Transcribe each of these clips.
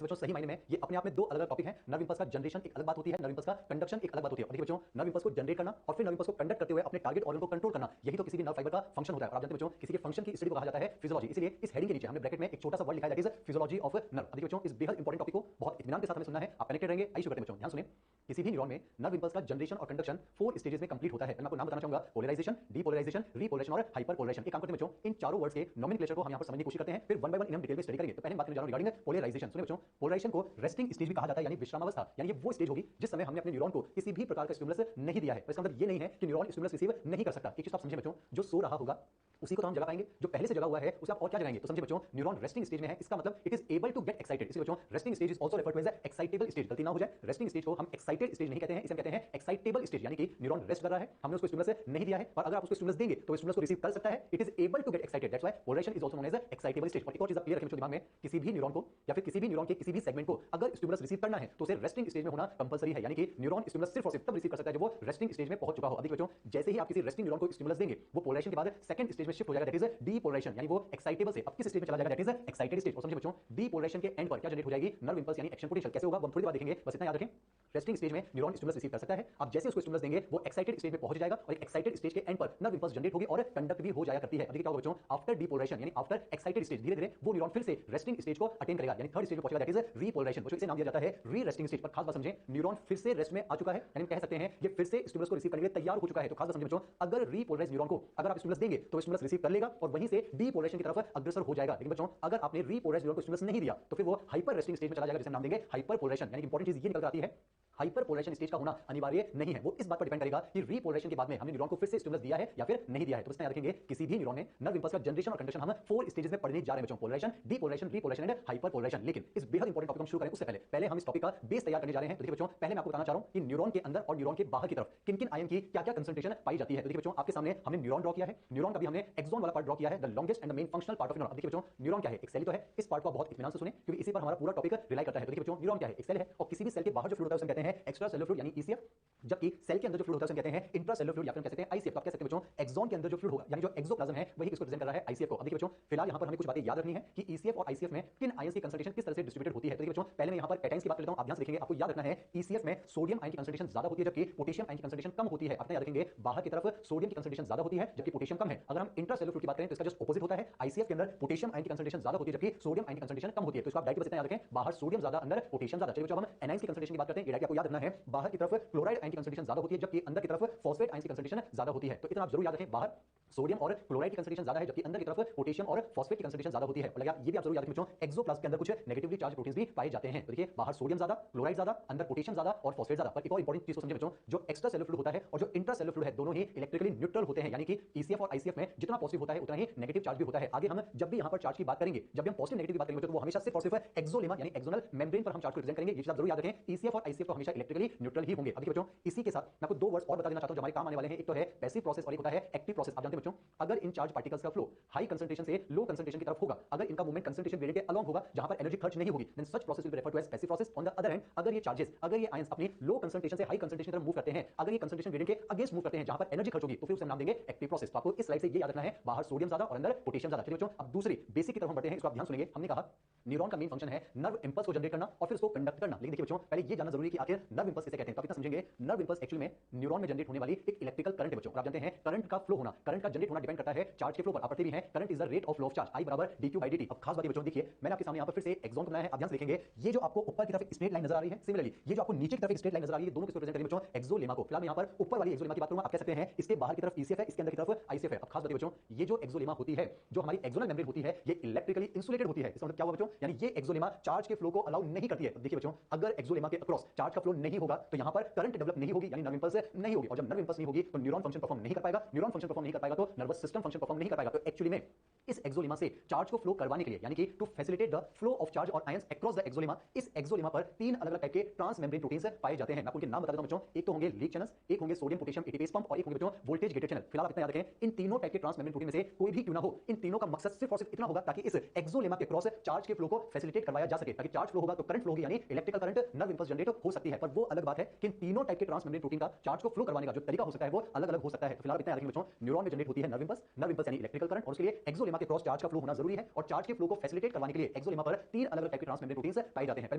बच्चों सही मायने में ये अपने आप में दो अलग अलग टॉपिक हैं। नर्व इंपल्स का जनरेशन एक अलग बात होती है, नर्व इंपल्स का कंडक्शन एक अलग बात होती है। देखिए बच्चों, नर्व इंपल्स को जनरेट करना और फिर नर्व इंपल्स को कंडक्ट करते हुए अपने टारगेट ऑर्गन को कंट्रोल करना, यही तो किसी भी नर्व फाइबर का फंक्शन होता है। और आप जानते हैं बच्चों, किसी के फंक्शन की स्टडी को कहा जाता है फिजियोलॉजी। इसलिए इस हेडिंग के नीचे हमने ब्रैकेट में एक छोटा सा वर्ड लिखा है, that is physiology of nerve. देखिए बच्चों, इस बेहद इंपॉर्टेंट टॉपिक को बहुत इत्मीनान के साथ हमें सुनना है, आप कनेक्टेड रहेंगे। आइए शुरू करते हैं बच्चों, ध्यान सुनिए। किसी भी न्यूरॉन में नर्व इंपल्स का जनरेशन और कंडक्शन 4 स्टेजेस में कंप्लीट होता है। मैं आपको नाम बताना चाहूंगा, पोलराइजेशन, डीपोलराइजेशन, रीपोलराइजेशन और हाइपरपोलराइजेशन। एक काम करते हैं बच्चों, इन चारों वर्ड्स के नोमेनक्लेचर को हम यहां पर समझने की कोशिश करते हैं, फिर वन बाय वन इन्हें डिटेल में स्टडी करेंगे। तो पहले बात करने जा रहा हूं रिगार्डिंग पोलराइजेशन। सुनिए बच्चों, पोलराइजेशन को रेस्टिंग स्टेज भी कहा जाता है, यानी विश्रामावस्था। यानी ये वो स्टेज होगी जिस समय हमने अपने न्यूरॉन को किसी भी प्रकार का स्टिमुलस नहीं दिया है। इसका मतलब ये नहीं है कि न्यूरॉन स्टिमुलस रिसीव नहीं कर सकता। एक चीज आप समझे बच्चों, जो सो रहा होगा उसी को तो हम जगा पाएंगे, जो पहले से जगा हुआ है उसे आप और क्या जगाएंगे। तो समझे बच्चों, न्यूरॉन रेस्टिंग स्टेज में है, इसका मतलब it is able to get excited. इसलिए बच्चों, resting stage is also referred to as excitable stage. गलती ना हो जाए, रेस्टिंग स्टेज को हम एक्साइटेड स्टेज नहीं कहते हैं, इसे हम कहते हैं एक्साइटेबल स्टेज। यानी कि न्यूरॉन रेस्ट कर रहा है, हमने उसको स्टिमुलस नहीं दिया है, और अगर आप उसको स्टिमुलस देंगे तो स्टिमुलस को रिसीव कर सकता है। It is able to get excited, that's why polarization is also known as excitable stage. और एक और चीज आप क्लियर रखें बच्चों दिमाग में, किसी भी न्यूरॉन को या फिर किसी भी न्यूरॉन के किसी भी सेगमेंट को अगर स्टिमुलस रिसीव करना है तो उसे रेस्टिंग स्टेज में होना कंपलसरी है। यानी कि न्यूरॉन स्टिमुलस सिर्फ और सिर्फ तब रिसीव कर सकता है जब वो रेस्टिंग स्टेज में पहुंच चुका हो। अब देखिए बच्चों, जैसे ही आप किसी रेस्टिंग न्यूरॉन को स्टिमुलस देंगे, वो पोलराइजेशन के बाद सेकंड स्टेज में शिफ्ट हो जाएगा, दैट इज डीपोलराइजेशन। यानी वो एक्साइटेबल से अब किस स्टेज में चला जाएगा, दैट इज एक्साइटेड स्टेज। और समझिए बच्चों, डीपोलराइजेशन के एंड पर क्या जनरेट हो जाएगी, नर्व इंपल्स यानी एक्शन पोटेंशियल। कैसे होगा वो हम थोड़ी देर बाद देखेंगे, बस इतना याद रखें। रेस्टिंग स्टेज में न्यूरॉन स्टिमुलस रिसीव कर सकता है, आप जैसे उसको स्टिमुलस देंगे वो एक्साइटेड स्टेज में पहुंच जाएगा, और एक्साइटेड स्टेज के एंड पर नर्व इंपल्स जनरेट होगी और कंडक्ट भी हो जाया करती है। अब देखिए क्या होगा बच्चों, आफ्टर डीपोलराइजेशन यानी आफ्टर एक्साइटेड स्टेज, धीरे धीरे वो न्यूरॉन फिर से रेस्टिंग स्टेज को अटेन करेगा, यानी थर्ड स्टेज में पहुंचेगा, दैट इज रीपोलराइजेशन। बच्चों, इसे नाम दिया जाता है री रेस्टिंग स्टेज। पर खास बात समझें, न्यूरॉन फिर से रेस्ट में आ चुका है, यानी कह सकते हैं ये फिर से स्टिमुलस को रिसीव करने के लिए तैयार हो चुका है। तो खास बात समझें बच्चों, अगर रीपोलराइज न्यूरॉन को अगर आप स्टिमुलस देंगे तो स्टिमुलस रिसीव कर लेगा और वहीं से डीपोलराइजेशन की तरफ अग्रसर हो जाएगा। लेकिन बच्चों, अगर आपने रीपोलराइज न्यूरॉन को स्टिमुलस नहीं दिया तो फिर वो हाइपर रेस्टिंग स्टेज में चला जाएगा, जिसे हम नाम देंगे हाइपरपोलराइजेशन। यानी इंपॉर्टेंट चीज ये निकल कर आती है, हाइपरपोलराइजेशन स्टेज का होना अनिवार्य नहीं है, वो इस बात पर डिपेंड करेगा कि रीपोलराइजेशन के बाद में हमने न्यूरॉन को फिर से स्टिमुलस दिया है या फिर नहीं दिया है। तो इसमें याद रखेंगे, किसी भी न्यूरॉन में नर्व इंपल्स का जनरेशन और कंडक्शन हम 4 स्टेजेस में पढ़ने जा रहे हैं बच्चों, polarization, depolarization, repolarization and hyperpolarization. लेकिन इस बेहद इंपॉर्टेंट टॉपिक हम शुरू करें उससे पहले हम इस टॉपिक का बेस तैयार करने जा रहे हैं। तो देखिए बच्चों, पहले मैं आपको बताना चाह रहा हूं कि न्यूरॉन के अंदर और न्यूरॉन के बाहर की तरफ किन-किन आयन की क्या-क्या कंसंट्रेशन पाई जाती है। तो देखिए बच्चों, आपके सामने हमने न्यूरॉन ड्रॉ किया है, न्यूरॉन का भी हमने एक्सॉन वाला पार्ट ड्रॉ किया है, the longest and the main functional part of neuron. देखिए बच्चों, न्यूरॉन क्या है, एक सेल तो है, इस पार्ट को बहुत इत्मीनान से सुनें क्योंकि इसी पर हमारा पूरा टॉपिक रिलाई करता है। तो देखिए बच्चों, न्यूरॉन क्या है, एक सेल है, और किसी भी सेल के बाहर जो फ्लूइड होता है उसे कहते हैं एक्स्ट्रा सेलुलर फ्लूइड यानी ईसीएफ, जबकि सेल के अंदर जो फ्लूइड होता है उसे कहते हैं इंट्रासेलुलर फ्लूइड या फिर कह सकते हैं आईसीएफ। तो आप कह सकते हैं बच्चों, एक्सॉन के अंदर जो फ्लूइड होगा यानी जो एक्सोप्लाज्म है वही इसको रिप्रेजेंट कर रहा है आईसीएफ को। अब देखिए बच्चों, फिलहाल यहां पर हमें कुछ बातें याद रखनी है कि ईसीएफ और आईसीएफ में किन आयंस की कंसंट्रेशन किस तरह से डिस्ट्रीब्यूटेड होती है। तो देखिए बच्चों, पहले मैं यहां पर कैटायंस की बात कर लेता हूं, आप ध्यान से देखेंगे, आपको याद रखना है ईसीएफ में सोडियम आयन की कंसंट्रेशन ज्यादा होती है जबकि पोटेशियम आयन की कंसंट्रेशन कम होती है। आप याद रखेंगे, बाहर की तरफ सोडियम की कंसंट्रेशन ज्यादा होती है जबकि पोटेशियम कम है। अगर हम इंट्रासेलुलर फ्लूइड की बात करें तो इसका जस्ट ऑपोजिट होता है, आईसीएफ के अंदर पोटेशियम आयन की कंसंट्रेशन ज्यादा होती है जबकि सोडियम आयन की कंसंट्रेशन कम होती है। तो इसको आप डायरेक्ट बस इतना याद रखें, बाहर सोडियम ज्यादा अंदर पोटेशियम ज्यादा। चलिए बच्चों, अब हम एनायंस की कंसंट्रेशन की बात करते हैं, ये डायरेक्ट आपको याद रखना है, बाहर की तरफ क्लोराइड आयन की कंसंट्रेशन ज्यादा होती है जबकि अंदर की तरफ फॉस्फेट आयन की कंसंट्रेशन ज्यादा होती है। तो इतना आप जरूर याद रखें, बाहर सोडियम और क्लोराइड की कंसंट्रेशन ज्यादा है जबकि अंदर की तरफ पोटेशियम और फॉस्फेट की कंसंट्रेशन ज्यादा होती है। और ये भी आप जरूर याद रखें बच्चों, एक्सोप्लाज्म के अंदर कुछ नेगेटिवली चार्ज प्रोटीन्स भी पाए जाते हैं। तो देखिए, बाहर सोडियम ज्यादा, क्लोराइड ज्यादा, अंदर पोटेशियम ज्यादा और फॉस्फेट ज्यादा। पर एक और इंपॉर्टेंट चीज को समझे बच्चों, जो एक्स्ट्रा सेलुलर फ्लूइड होता है और जो इंट्रा सेलुलर फ्लूइड है दोनों ही इलेक्ट्रिकली न्यूट्रल होते हैं, यानी कि ईसीएफ और आईसीएफ में जितना पॉजिटिव होता है उतना ही नेगेटिव चार्ज भी होता है। आगे हम जब भी यहां पर चार्ज की बात करेंगे, जब भी हम पॉजिटिव नेगेटिव की बात करेंगे तो वो हमेशा सिर्फ और सिर्फ एक्सोलेमा यानी एक्सोनल मेम्ब्रेन पर हम चार्ज को रिप्रेजेंट करेंगे। ये चीज आप जरूर याद रखें, ईसीएफ और आईसीएफ तो हमेशा इलेक्ट्रिकली न्यूट्रल ही होंगे। अब देखिए बच्चों, इसी के साथ मैं आपको दो वर्ड्स और बता देना चाहता हूं जो हमारे काम आने वाले हैं। एक तो है पैसिव प्रोसेस और एक होता है एक्टिव प्रोसेस। आप जानते हैं बच्चों, अगर इन चार्ज पार्टिकल्स का फ्लो हाई कंसंट्रेशन से लो कंसंट्रेशन की तरफ होगा, अगर इनका मूवमेंट कंसंट्रेशन ग्रेडियंट के अलोंग होगा जहां पर एनर्जी खर्च नहीं होगी, then such process will be referred to as passive process. On the other hand, अगर ये चार्जेस, अगर ये आयंस अपनी लो कंसंट्रेशन से हाई कंसंट्रेशन की तरफ मूव करते हैं, अगर ये कंसंट्रेशन ग्रेडियंट के अगेंस्ट मूव करते हैं जहां पर एनर्जी खर्च होगी, तो फिर उसे हम नाम देंगे एक्टिव प्रोसेस। तो आपको इस स्लाइड से ये याद रखना है, बाहर सोडियम ज्यादा और अंदर पोटेशियम ज्यादा। चलिए बच्चों, अब दूसरी बेसिक की तरफ हम बढ़ते हैं, इसको आप ध्यान सुनेंगे। हमने कहा न्यूरॉन का मेन फंक्शन है नर्व इंपल्स को जनरेट करना और फिर उसको कंडक्ट करना। लेकिन देखिए बच्चों, पहले ये जानना जरूरी है कि आखिर नर्व इंपल्स किसे कहते हैं। तो आप इतना समझेंगे, नर्व इंपल्स एक्चुअली में न्यूरॉन में जनरेट होने वाली एक इलेक्ट्रिकल करंट है बच्चों। और आप जानते हैं, करंट का फ्लो होना, करंट का जनरेट होना डिपेंड करता है चार्ज के फ्लो पर। आप पढ़ते भी हैं, current is the rate of flow of charge, I बराबर dq by dt। अब खास बात ये बच्चों, देखिए मैंने आपके सामने यहां पर फिर से एक्सॉन बनाया है, आप ध्यान से देखेंगे, ये जो आपको ऊपर की तरफ एक स्ट्रेट लाइन नजर आ रही है, सिमिलरली ये जो आपको नीचे की तरफ एक स्ट्रेट लाइन नजर आ रही है, दोनों किसको रिप्रेजेंट करेंगे बच्चों, एक्सोलेमा को। फिलहाल मैं यहां पर ऊपर वाली एक्सोलेमा की बात करूंगा। आप कह सकते हैं इसके बाहर की तरफ ईसीएफ है, इसके अंदर की तरफ आईसीएफ है। अब खास बात बच्चों, ये जो एक्सोलेमा होती है, जो हमारी एक्सोनल मेम्ब्रेन होती है, ये इलेक्ट्रिकली इंसुलेटेड होती है। इसका मतलब क्या हुआ बच्चों, यानी ये एक्सोलेमा चार्ज के फ्लो को अलाउ नहीं करती है। तो देखिए बच्चों, अगर एक्सोलेमा के अक्रॉस चार्ज का फ्लो नहीं होगा तो यहां पर करंट डेवलप नहीं होगी, यानी नर्व इंपल्स नहीं होगी। और जब नर्व इंपल्स नहीं होगी तो न्यूरॉन फंक्शन परफॉर्म नहीं कर पाएगा, न्यूरॉन फंक्शन परफॉर्म नहीं कर पाएगा तो नर्वस सिस्टम फंक्शन परफॉर्म नहीं कर पाएगा। तो एक्चुअली में इस एक्सोलेमा से चार्ज को फ्लो करवाने के लिए, यानी कि to facilitate the flow of charge और आयंस अक्रॉस द एक्सोलेमा, इस एक्सोलेमा पर तीन अलग अलग टाइप के ट्रांस मेम्ब्रेन प्रोटीन्स पाए जाते हैं। मैं आपको उनके नाम बता देता हूं बच्चों, एक तो होंगे लीक चैनल्स, एक होंगे सोडियम पोटेशियम एटीपीएस पंप और एक होंगे बच्चों वोल्टेज गेटेड चैनल। फिलहाल आप इतना याद रखें, इन तीनों टाइप के ट्रांस मेम्ब्रेन प्रोटीन में से कोई भी क्यों ना हो, इन तीनों का मकसद सिर्फ और सिर्फ इतना होगा ताकि इस एक्सोलेमा के क्रॉस चार्ज के फ्लो को फैसिलिटेट करवाया जा सके। ताकि चार्ज फ्लो होगा तो करंट फ्लो होगी, यानी electrical current nerve impulse generate हो सकती है। पर वो अलग बात है कि इन तीनों टाइप के ट्रांस मेम्ब्रेन प्रोटीन का चार्ज को फ्लो करवाने का जो तरीका हो सकता है वो अलग अलग हो सकता है। तो फिलहाल इतना याद रखें बच्चों, न्यूरॉन में जनरेट होती है नर्व इंपल्स, नर्व इंपल्स यानी इलेक्ट्रिकल करंट, और उसके लिए एक्सोलेमा के क्रॉस चार्ज का फ्लो होना जरूरी है। और चार्ज के फ्लो को फैसिलिटेट करवाने के लिए एक्सोलेमा पर तीन अलग अलग टाइप के ट्रांस मेम्ब्रेन प्रोटीन्स पाए जाते हैं। पहले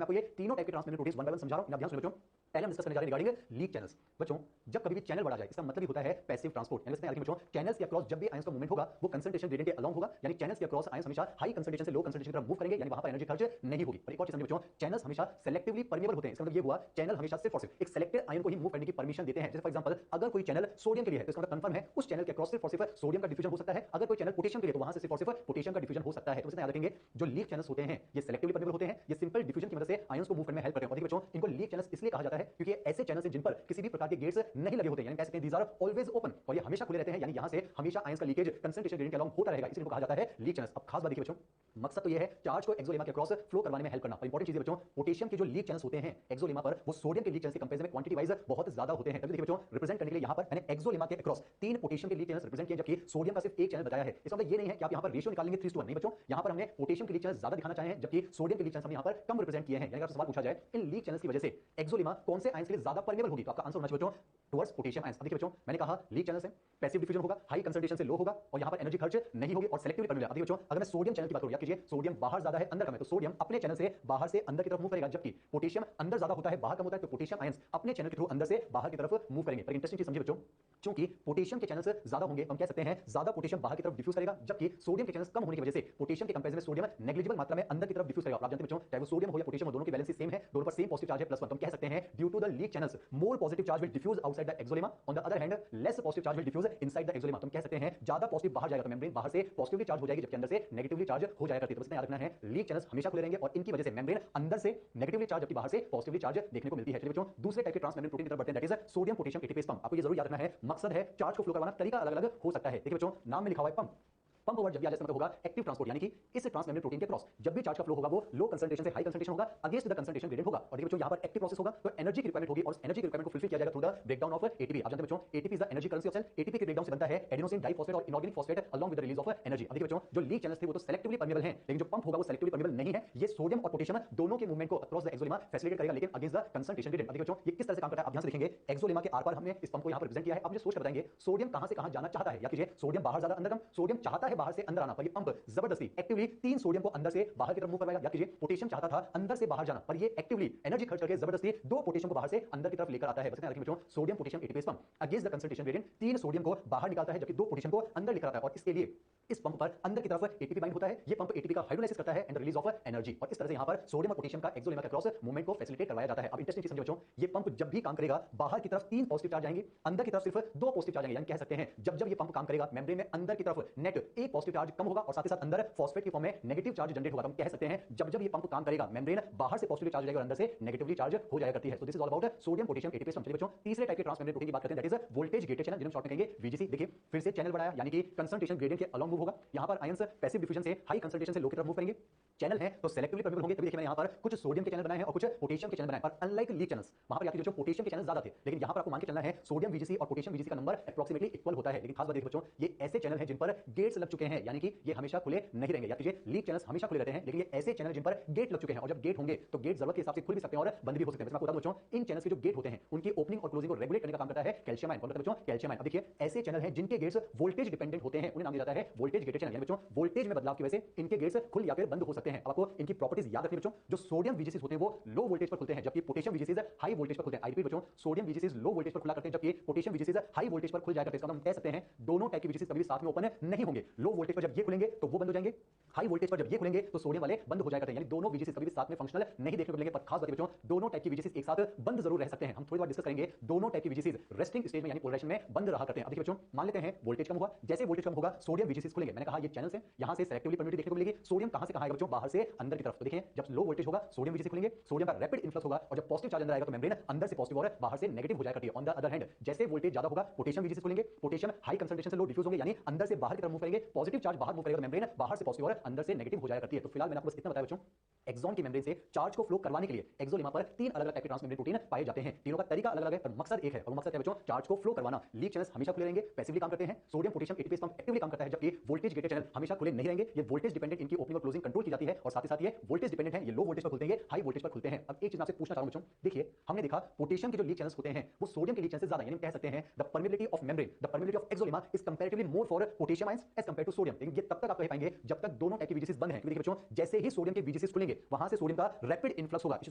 मैं आपको ये तीनों टाइप के transmembrane proteins one by one समझा रहा हूं, ध्यान सुनो बच्चों। पहले हम डिस्कस करने जा रहे हैं रिगार्डिंग लीक चैनल्स। बच्चों जब कभी भी चैनल बढ़ा जाए इसका मतलब ही होता है पैसिव ट्रांसपोर्ट, यानी बच्चों चैनल्स के अक्रॉस जब भी आयंस का मूवमेंट होगा वो कंसंट्रेशन ग्रेडियंट के अलोंग होगा, यानी चैनल्स के अक्रॉस आयंस हमेशा हाई कंसंट्रेशन से लो कंसंट्रेशन की तरफ मूव करेंगे, यानी वहां पर एनर्जी खर्च नहीं होगी। और एक और चीज समझिए बच्चों, चैनल्स हमेशा सेलेक्टिवली परमेबल होते हैं। इसका मतलब ये हुआ चैनल हमेशा सिर्फ और सिर्फ एक सेलेक्टेड आयन को ही मूव करने की परमिशन देते हैं। जैसे फॉर एग्जांपल अगर कोई चैनल सोडियम के लिए है तो इसका मतलब कंफर्म है उस चैनल के अक्रॉस सिर्फ और सिर्फ सोडियम का डिफ्यूजन हो सकता है। अगर कोई चैनल पोटेशियम के लिए तो वहां से सिर्फ और सिर्फ पोटेशियम का डिफ्यूजन हो सकता है। तो इसमें याद रखेंगे जो लीक चैनल्स होते हैं ये सेलेक्टिवली परमेबल होते हैं, ये सिंपल डिफ्यूजन की मदद से आयंस को मूव करने में हेल्प करते हैं। और देखिए बच्चों इनको लीक चैनल्स इसलिए कहा जाता है क्योंकि ऐसे चैनल्स हैं जिन पर किसी भी प्रकार के गेट्स नहीं लगे होते हैं, यानी कह सकते हैं दीज आर ऑलवेज ओपन, और ये हमेशा खुले रहते हैं, यानी यहां से हमेशा आयंस का लीकेज कंसंट्रेशन ग्रेडियंट के अलोंग होता रहेगा, इसलिए इनको कहा जाता है लीक चैनल्स। अब खास बात देखिए बच्चों, मकसद तो ये है चार्ज को एक्सोलेमा के क्रॉस फ्लो करवाने में हेल्प करना। और इंपॉर्टेंट चीज है बच्चों, पोटेशियम के जो लीक चैनल्स होते हैं एक्सोलेमा पर वो सोडियम के लीक चैनल्स के कंपैरिजन में क्वांटिटी वाइज बहुत ज्यादा होते हैं। तभी देखिए बच्चों रिप्रेजेंट करने के लिए यहां पर मैंने एक्सोलेमा के अक्रॉस 3 पोटेशियम के लीक चैनल्स रिप्रेजेंट किए, जबकि सोडियम का सिर्फ एक चैनल बताया है। इसका मतलब ये नहीं है कि आप यहां पर रेशियो निकालेंगे 3:1, नहीं बच्चों, यहां पर हमने पोटेशियम के लीक चैनल्स ज्यादा दिखाना चाहे हैं जबकि सोडियम के लीक चैनल्स हमने यहां पर कम रिप्रेजेंट किए हैं। यानी अगर सवाल पूछा जाए इन लीक चैनल्स की वजह से एक्सोलेमा कौन से आयंस के लिए ज्यादा परमेबल होगी तो आपका आंसर होना चाहिए बच्चों टुवर्ड्स पोटेशियम आयंस। अब देखिए बच्चों मैंने कहा लीक चैनल्स हैं, पैसिव डिफ्यूजन होगा, हाई कंसंट्रेशन से लो होगा और यहां पर एनर्जी खर्च नहीं होगी और सेलेक्टिवली परमेबल। अब देखिए बच्चों अगर मैं सोडियम चैनल की बात करूं, याद कीजिए सोडियम बाहर ज्यादा है अंदर कम है, तो सोडियम अपने चैनल से बाहर से अंदर की तरफ मूव करेगा, जबकि पोटेशियम अंदर ज्यादा होता है बाहर कम होता है, तो पोटेशियम आयंस अपने चैनल के थ्रू अंदर से बाहर की तरफ मूव करेंगे। पर इंटरेस्टिंग चीज समझिए बच्चों, चूंकि पोटेशियम के चैनल्स ज्यादा होंगे तो हम कह सकते हैं ज्यादा पोटेशियम बाहर की तरफ डिफ्यूज करेगा, जबकि सोडियम के चैनल्स कम होने की वजह से पोटेशियम के कंपैरिजन में सोडियम नेग्लिजिबल मात्रा में अंदर की तरफ डिफ्यूज करेगा। आप जानते हैं बच्चों चाहे वो सोडियम हो या पोटेशियम हो, दोनों की वैलेंसी सेम है, दोनों पर सेम पॉजिटिव चार्ज है +1। तो हम कह सकते हैं due to the leak channels more positive charge will diffuse outside the axolemma, on the other hand less positive charge will diffuse inside the axolemma. तो हम कह सकते हैं ज्यादा पॉजिटिव बाहर जाएगा तो मेम्ब्रेन बाहर से पॉजिटिवली चार्ज हो जाएगी जबकि अंदर से नेगेटिवली चार्ज हो जाएगा करती है। तो बस याद रखना है लीक चैनल्स हमेशा खुले रहेंगे और इनकी वजह से मेम्ब्रेन अंदर से नेगेटिवली चार्ज जबकि बाहर से पॉजिटिवली चार्ज देखने को मिलती है। चलिए बच्चों दूसरे टाइप के ट्रांस मेम्ब्रेन प्रोटीन की तरफ बढ़ते हैं, that is sodium potassium ATPase pump. आपको ये जरूर याद रखना है मकसद है चार्ज को फ्लो करवाना, तरीका अलग-अलग हो सकता है। देखिए बच्चों नाम में लिखा हुआ है पंप, पंप वर्ड जब भी आ जाए इसका मतलब होगा एक्टिव ट्रांसपोर्ट, यानी कि इस ट्रांस मेम्ब्रेन प्रोटीन के क्रॉस जब भी चार्ज का फ्लो होगा वो लो कंसंट्रेशन से हाई कंसंट्रेशन होगा अगेंस्ट द कंसंट्रेशन ग्रेडियंट होगा। और देखिए बच्चों यहां पर एक्टिव प्रोसेस होगा तो एनर्जी की रिक्वायरमेंट होगी और एनर्जी की रिक्वायरमेंट को फुलफिल किया जाएगा through the breakdown of ATP. आप जानते हैं बच्चों ATP is the energy currency of cell, ATP के ब्रेकडाउन से बनता है एडेनोसिन डाइफॉस्फेट और inorganic phosphate along with the release of energy. अब देखिए बच्चों जो लीक चैनल्स थे वो तो सेलेक्टिवली परमेबल हैं, लेकिन जो पंप होगा वो सेलेक्टिवली परमेबल नहीं है। ये सोडियम और पोटेशियम दोनों के मूवमेंट को अक्रॉस द एक्सोलेमा फैसिलिटेट करेगा लेकिन अगेंस्ट द कंसंट्रेशन ग्रेडियंट। अब देखिए बच्चों ये किस तरह से काम करता है आप ध्यान से देखेंगे, एक्सोलेमा के आर-पार हमने इस पंप को यहां पर रिप्रेजेंट किया है। अब मुझे सोच कर बताएंगे सोडियम कहां से कहां जाना चाहता है। याद कीजिए सोडियम बाहर ज्यादा अंदर कम, सोडियम चाहता है बाहर से अंदर आना, पर ये पंप जबरदस्ती एक्टिवली 3 सोडियम को अंदर से बाहर की तरफ मूव करवाएगा। याद कीजिए पोटेशियम चाहता था अंदर से बाहर जाना पर ये एक्टिवली एनर्जी खर्च करके जबरदस्ती 2 पोटेशियम को बाहर से अंदर की तरफ लेकर आता है। बस ध्यान रखिए बच्चों sodium potassium ATPase pump against the concentration gradient 3 sodium को बाहर निकालता है जबकि 2 पोटेशियम को अंदर लेकर आता है और इसके लिए इस पंप पर अंदर की तरफ एटीपी बाइंड होता है। ये पंप एटीपी का हाइड्रोलाइसिस करता है एंड रिलीज ऑफ एनर्जी और इस तरह से यहां पर सोडियम और पोटेशियम का एक्सोलेमा के क्रॉस मूवमेंट को फैसिलिटेट करवाया जाता है। अब इंटरेस्टिंग चीज समझो बच्चों, ये पंप जब भी काम करेगा बाहर की तरफ 3 पॉजिटिव चार्ज आएंगे, अंदर की तरफ सिर्फ 2 पॉजिटिव चार्ज आएंगे, यानी कह सकते हैं जब जब ये पंप काम करेगा मेम्ब्रेन में अंदर की तरफ नेट एक पॉजिटिव चार्ज कम होगा और साथ ही साथ अंदर फॉस्फेट की फॉर्म में नेगेटिव चार्ज जनरेट होगा। तो हम कह सकते हैं जब जब ये पंप काम करेगा मेम्ब्रेन बाहर से पॉजिटिव चार्ज हो जाएगा और अंदर से नेगेटिवली चार्ज हो जाया करती है। सो this is all about sodium potassium ATPase pump. चलिए बच्चों तीसरे टाइप के ट्रांस मेम्ब्रेन प्रोटीन की बात करते हैं, that is voltage gated channel, जिन्हें शॉर्ट में कहेंगे वीजीसी। देखिए फिर से चैनल बढ़ाया यानी कि कंसंट्रेशन ग्रेडियंट के अलोंग मूव होगा, यहां पर आयंस पैसिव डिफ्यूजन से हाई कंसंट्रेशन से लो की तरफ मूव करेंगे। चैनल है तो सेलेक्टिवली परमेबल होंगे, तभी देखिए मैंने यहां पर कुछ सोडियम के चैनल बनाए हैं और कुछ पोटेशियम के चैनल बनाए हैं। पर अनलाइक लीक चैनल्स वहां पर याद जो पोटेशियम के चैनल ज्यादा थे, लेकिन यहां पर आपको मान के चलना है सोडियम वीजीसी और पोटेशियम वीजीसी का नंबर एप्रोक्सीमेटली इक्वल होता है। लेकिन खास बात देखिए बच्चों ये ऐसे चैनल हैं जिन पर गेट्स लग चुके हैं, यानी कि ये हमेशा खुले नहीं रहेंगे। याद कीजिए लीक चैनल्स हमेशा खुले रहते हैं लेकिन ये ऐसे चैनल जिन पर गेट लग चुके हैं और जब गेट होंगे तो गेट जरूरत के हिसाब से खुल भी सकते हैं और बंद भी हो सकते हैं। मैं आपको बता दूं बच्चों इन चैनल्स के जो गेट होते हैं उनकी ओपनिंग और क्लोजिंग को रेगुलेट करने का काम करता है कैल्शियम आयन। कौन करता है बच्चों? Calcium ion. अब देखिए ऐसे चैनल हैं जिनके गेट्स वोल्टेज डिपेंडेंट होते हैं, उन्हें नाम दिया जाता है वोल्टेज गेटेड चैनल। यानी बच्चों वोल्टेज में बदलाव की वजह से इनके गेट्स खुल या फिर बंद हो सकते हैं। अब आपको इनकी प्रॉपर्टीज याद रखनी बच्चों, जो सोडियम वीजीसीज होते हैं वो लो वोल्टेज पर खुलते हैं जबकि पोटेशियम वीजीसीज हाई वोल्टेज पर खुलते हैं। आईपी बच्चों सोडियम वीजीसीज लो वोल्टेज पर खुला करते हैं जबकि पोटेशियम वीजीसीज हाई वोल्टेज पर खुल जाया करते हैं। इसका मतलब हम कह सकते हैं दोनों टाइप के वीजीसीज कभी भी साथ में ओपन नहीं होंगे। लो वोल्टेज पर जब ये खुलेंगे तो वो बंद हो जाएंगे, हाई वोल्टेज पर जब ये खुलेंगे तो सोडियम वाले बंद हो जाया करते हैं। यानी दोनों वीजीसीज कभी भी साथ में फंक्शनल नहीं देखने को मिलेंगे। पर खास बात बच्चों दोनों टाइप की वीजीसीज एक साथ बंद जरूर रह सकते हैं। हम थोड़ी बार डिस्कस करेंगे दोनों टाइप की वीजीसीज रेस्टिंग स्टेज में यानी पोलराइजेशन में बंद रहा करते हैं। अब देखिए बच्चों मान लेते हैं वोल्टेज कम हुआ, जैसे वोल्टेज कम होगा सोडियम वीजीसीज खुलेंगे। मैंने कहा ये चैनल्स हैं, यहां से सेलेक्टिवली परमिटिविटी देखने को मिलेगी। सोडियम कहां से कहां आएगा बच्चों? बाहर से अंदर की तरफ। तो देखिए जब लो वोल्टेज होगा सोडियम वीजीसी खुलेंगे, सोडियम का रैपिड इन्फ्लक्स होगा और जब पॉजिटिव चार्ज अंदर आएगा तो मेम्ब्रेन अंदर से पॉजिटिव और बाहर से नेगेटिव हो जाया करती है। ऑन द अदर हैंड जैसे वोल्टेज ज्यादा होगा पोटेशियम वीजीसी खुलेंगे, पोटेशियम हाई कंसंट्रेशन से लो डिफ्यूज होंगे यानी अंदर से बाहर की तरफ मूव करेंगे, पॉजिटिव चार्ज बाहर मूव करेगा तो मेम्ब्रेन बाहर से पॉजिटिव और अंदर से नेगेटिव हो जाया करती है। तो फिलहाल मैंने आपको बस इतना बताया बच्चों, एक्सॉन की मेम्ब्रेन से चार्ज को फ्लो करवाने के लिए एक्सोलेमा पर 3 अलग-अलग टाइप के ट्रांस मेम्ब्रेन प्रोटीन पाए जाते हैं। तीनों का तरीका अलग-अलग है पर मकसद एक है और मकसद है बच्चों चार्ज को फ्लो करवाना। लीक चैनल्स हमेशा खुले रहेंगे, पैसिवली काम करते हैं। Sodium potassium ATPase pump actively काम करता है जबकि वोल्टेज गेटेड चैनल हमेशा खुले नहीं रहेंगे, ये वोल्टेज डिपेंडेंट इनकी ओपनिंग और क्लोजिंग कंट्रोल की जाती है और साथ ही साथ ये वोल्टेज डिपेंडेंट है, ये लो वोल्टेज पर खुलते हैं, हाई वोल्टेज पर खुलते हैं। अब एक चीज आपसे पूछना चाहूं बच्चों, देखिए हमने देखा पोटेशियम के जो लीक चैनल्स होते हैं वो सोडियम के लीक चैनल से ज्यादा, यानी कह सकते हैं the permeability of membrane, the permeability of axolemma is comparatively more for potassium ions as compared to sodium. लेकिन ये तब तक आप कह पाएंगे जब तक दोनों टाइप के वीजीसीज बंद हैं, क्योंकि देखिए बच्चों जैसे ही सोडियम के वीजीसीज खुलेंगे वहां से सोडियम का रैपिड इन्फ्लक्स होगा। इसी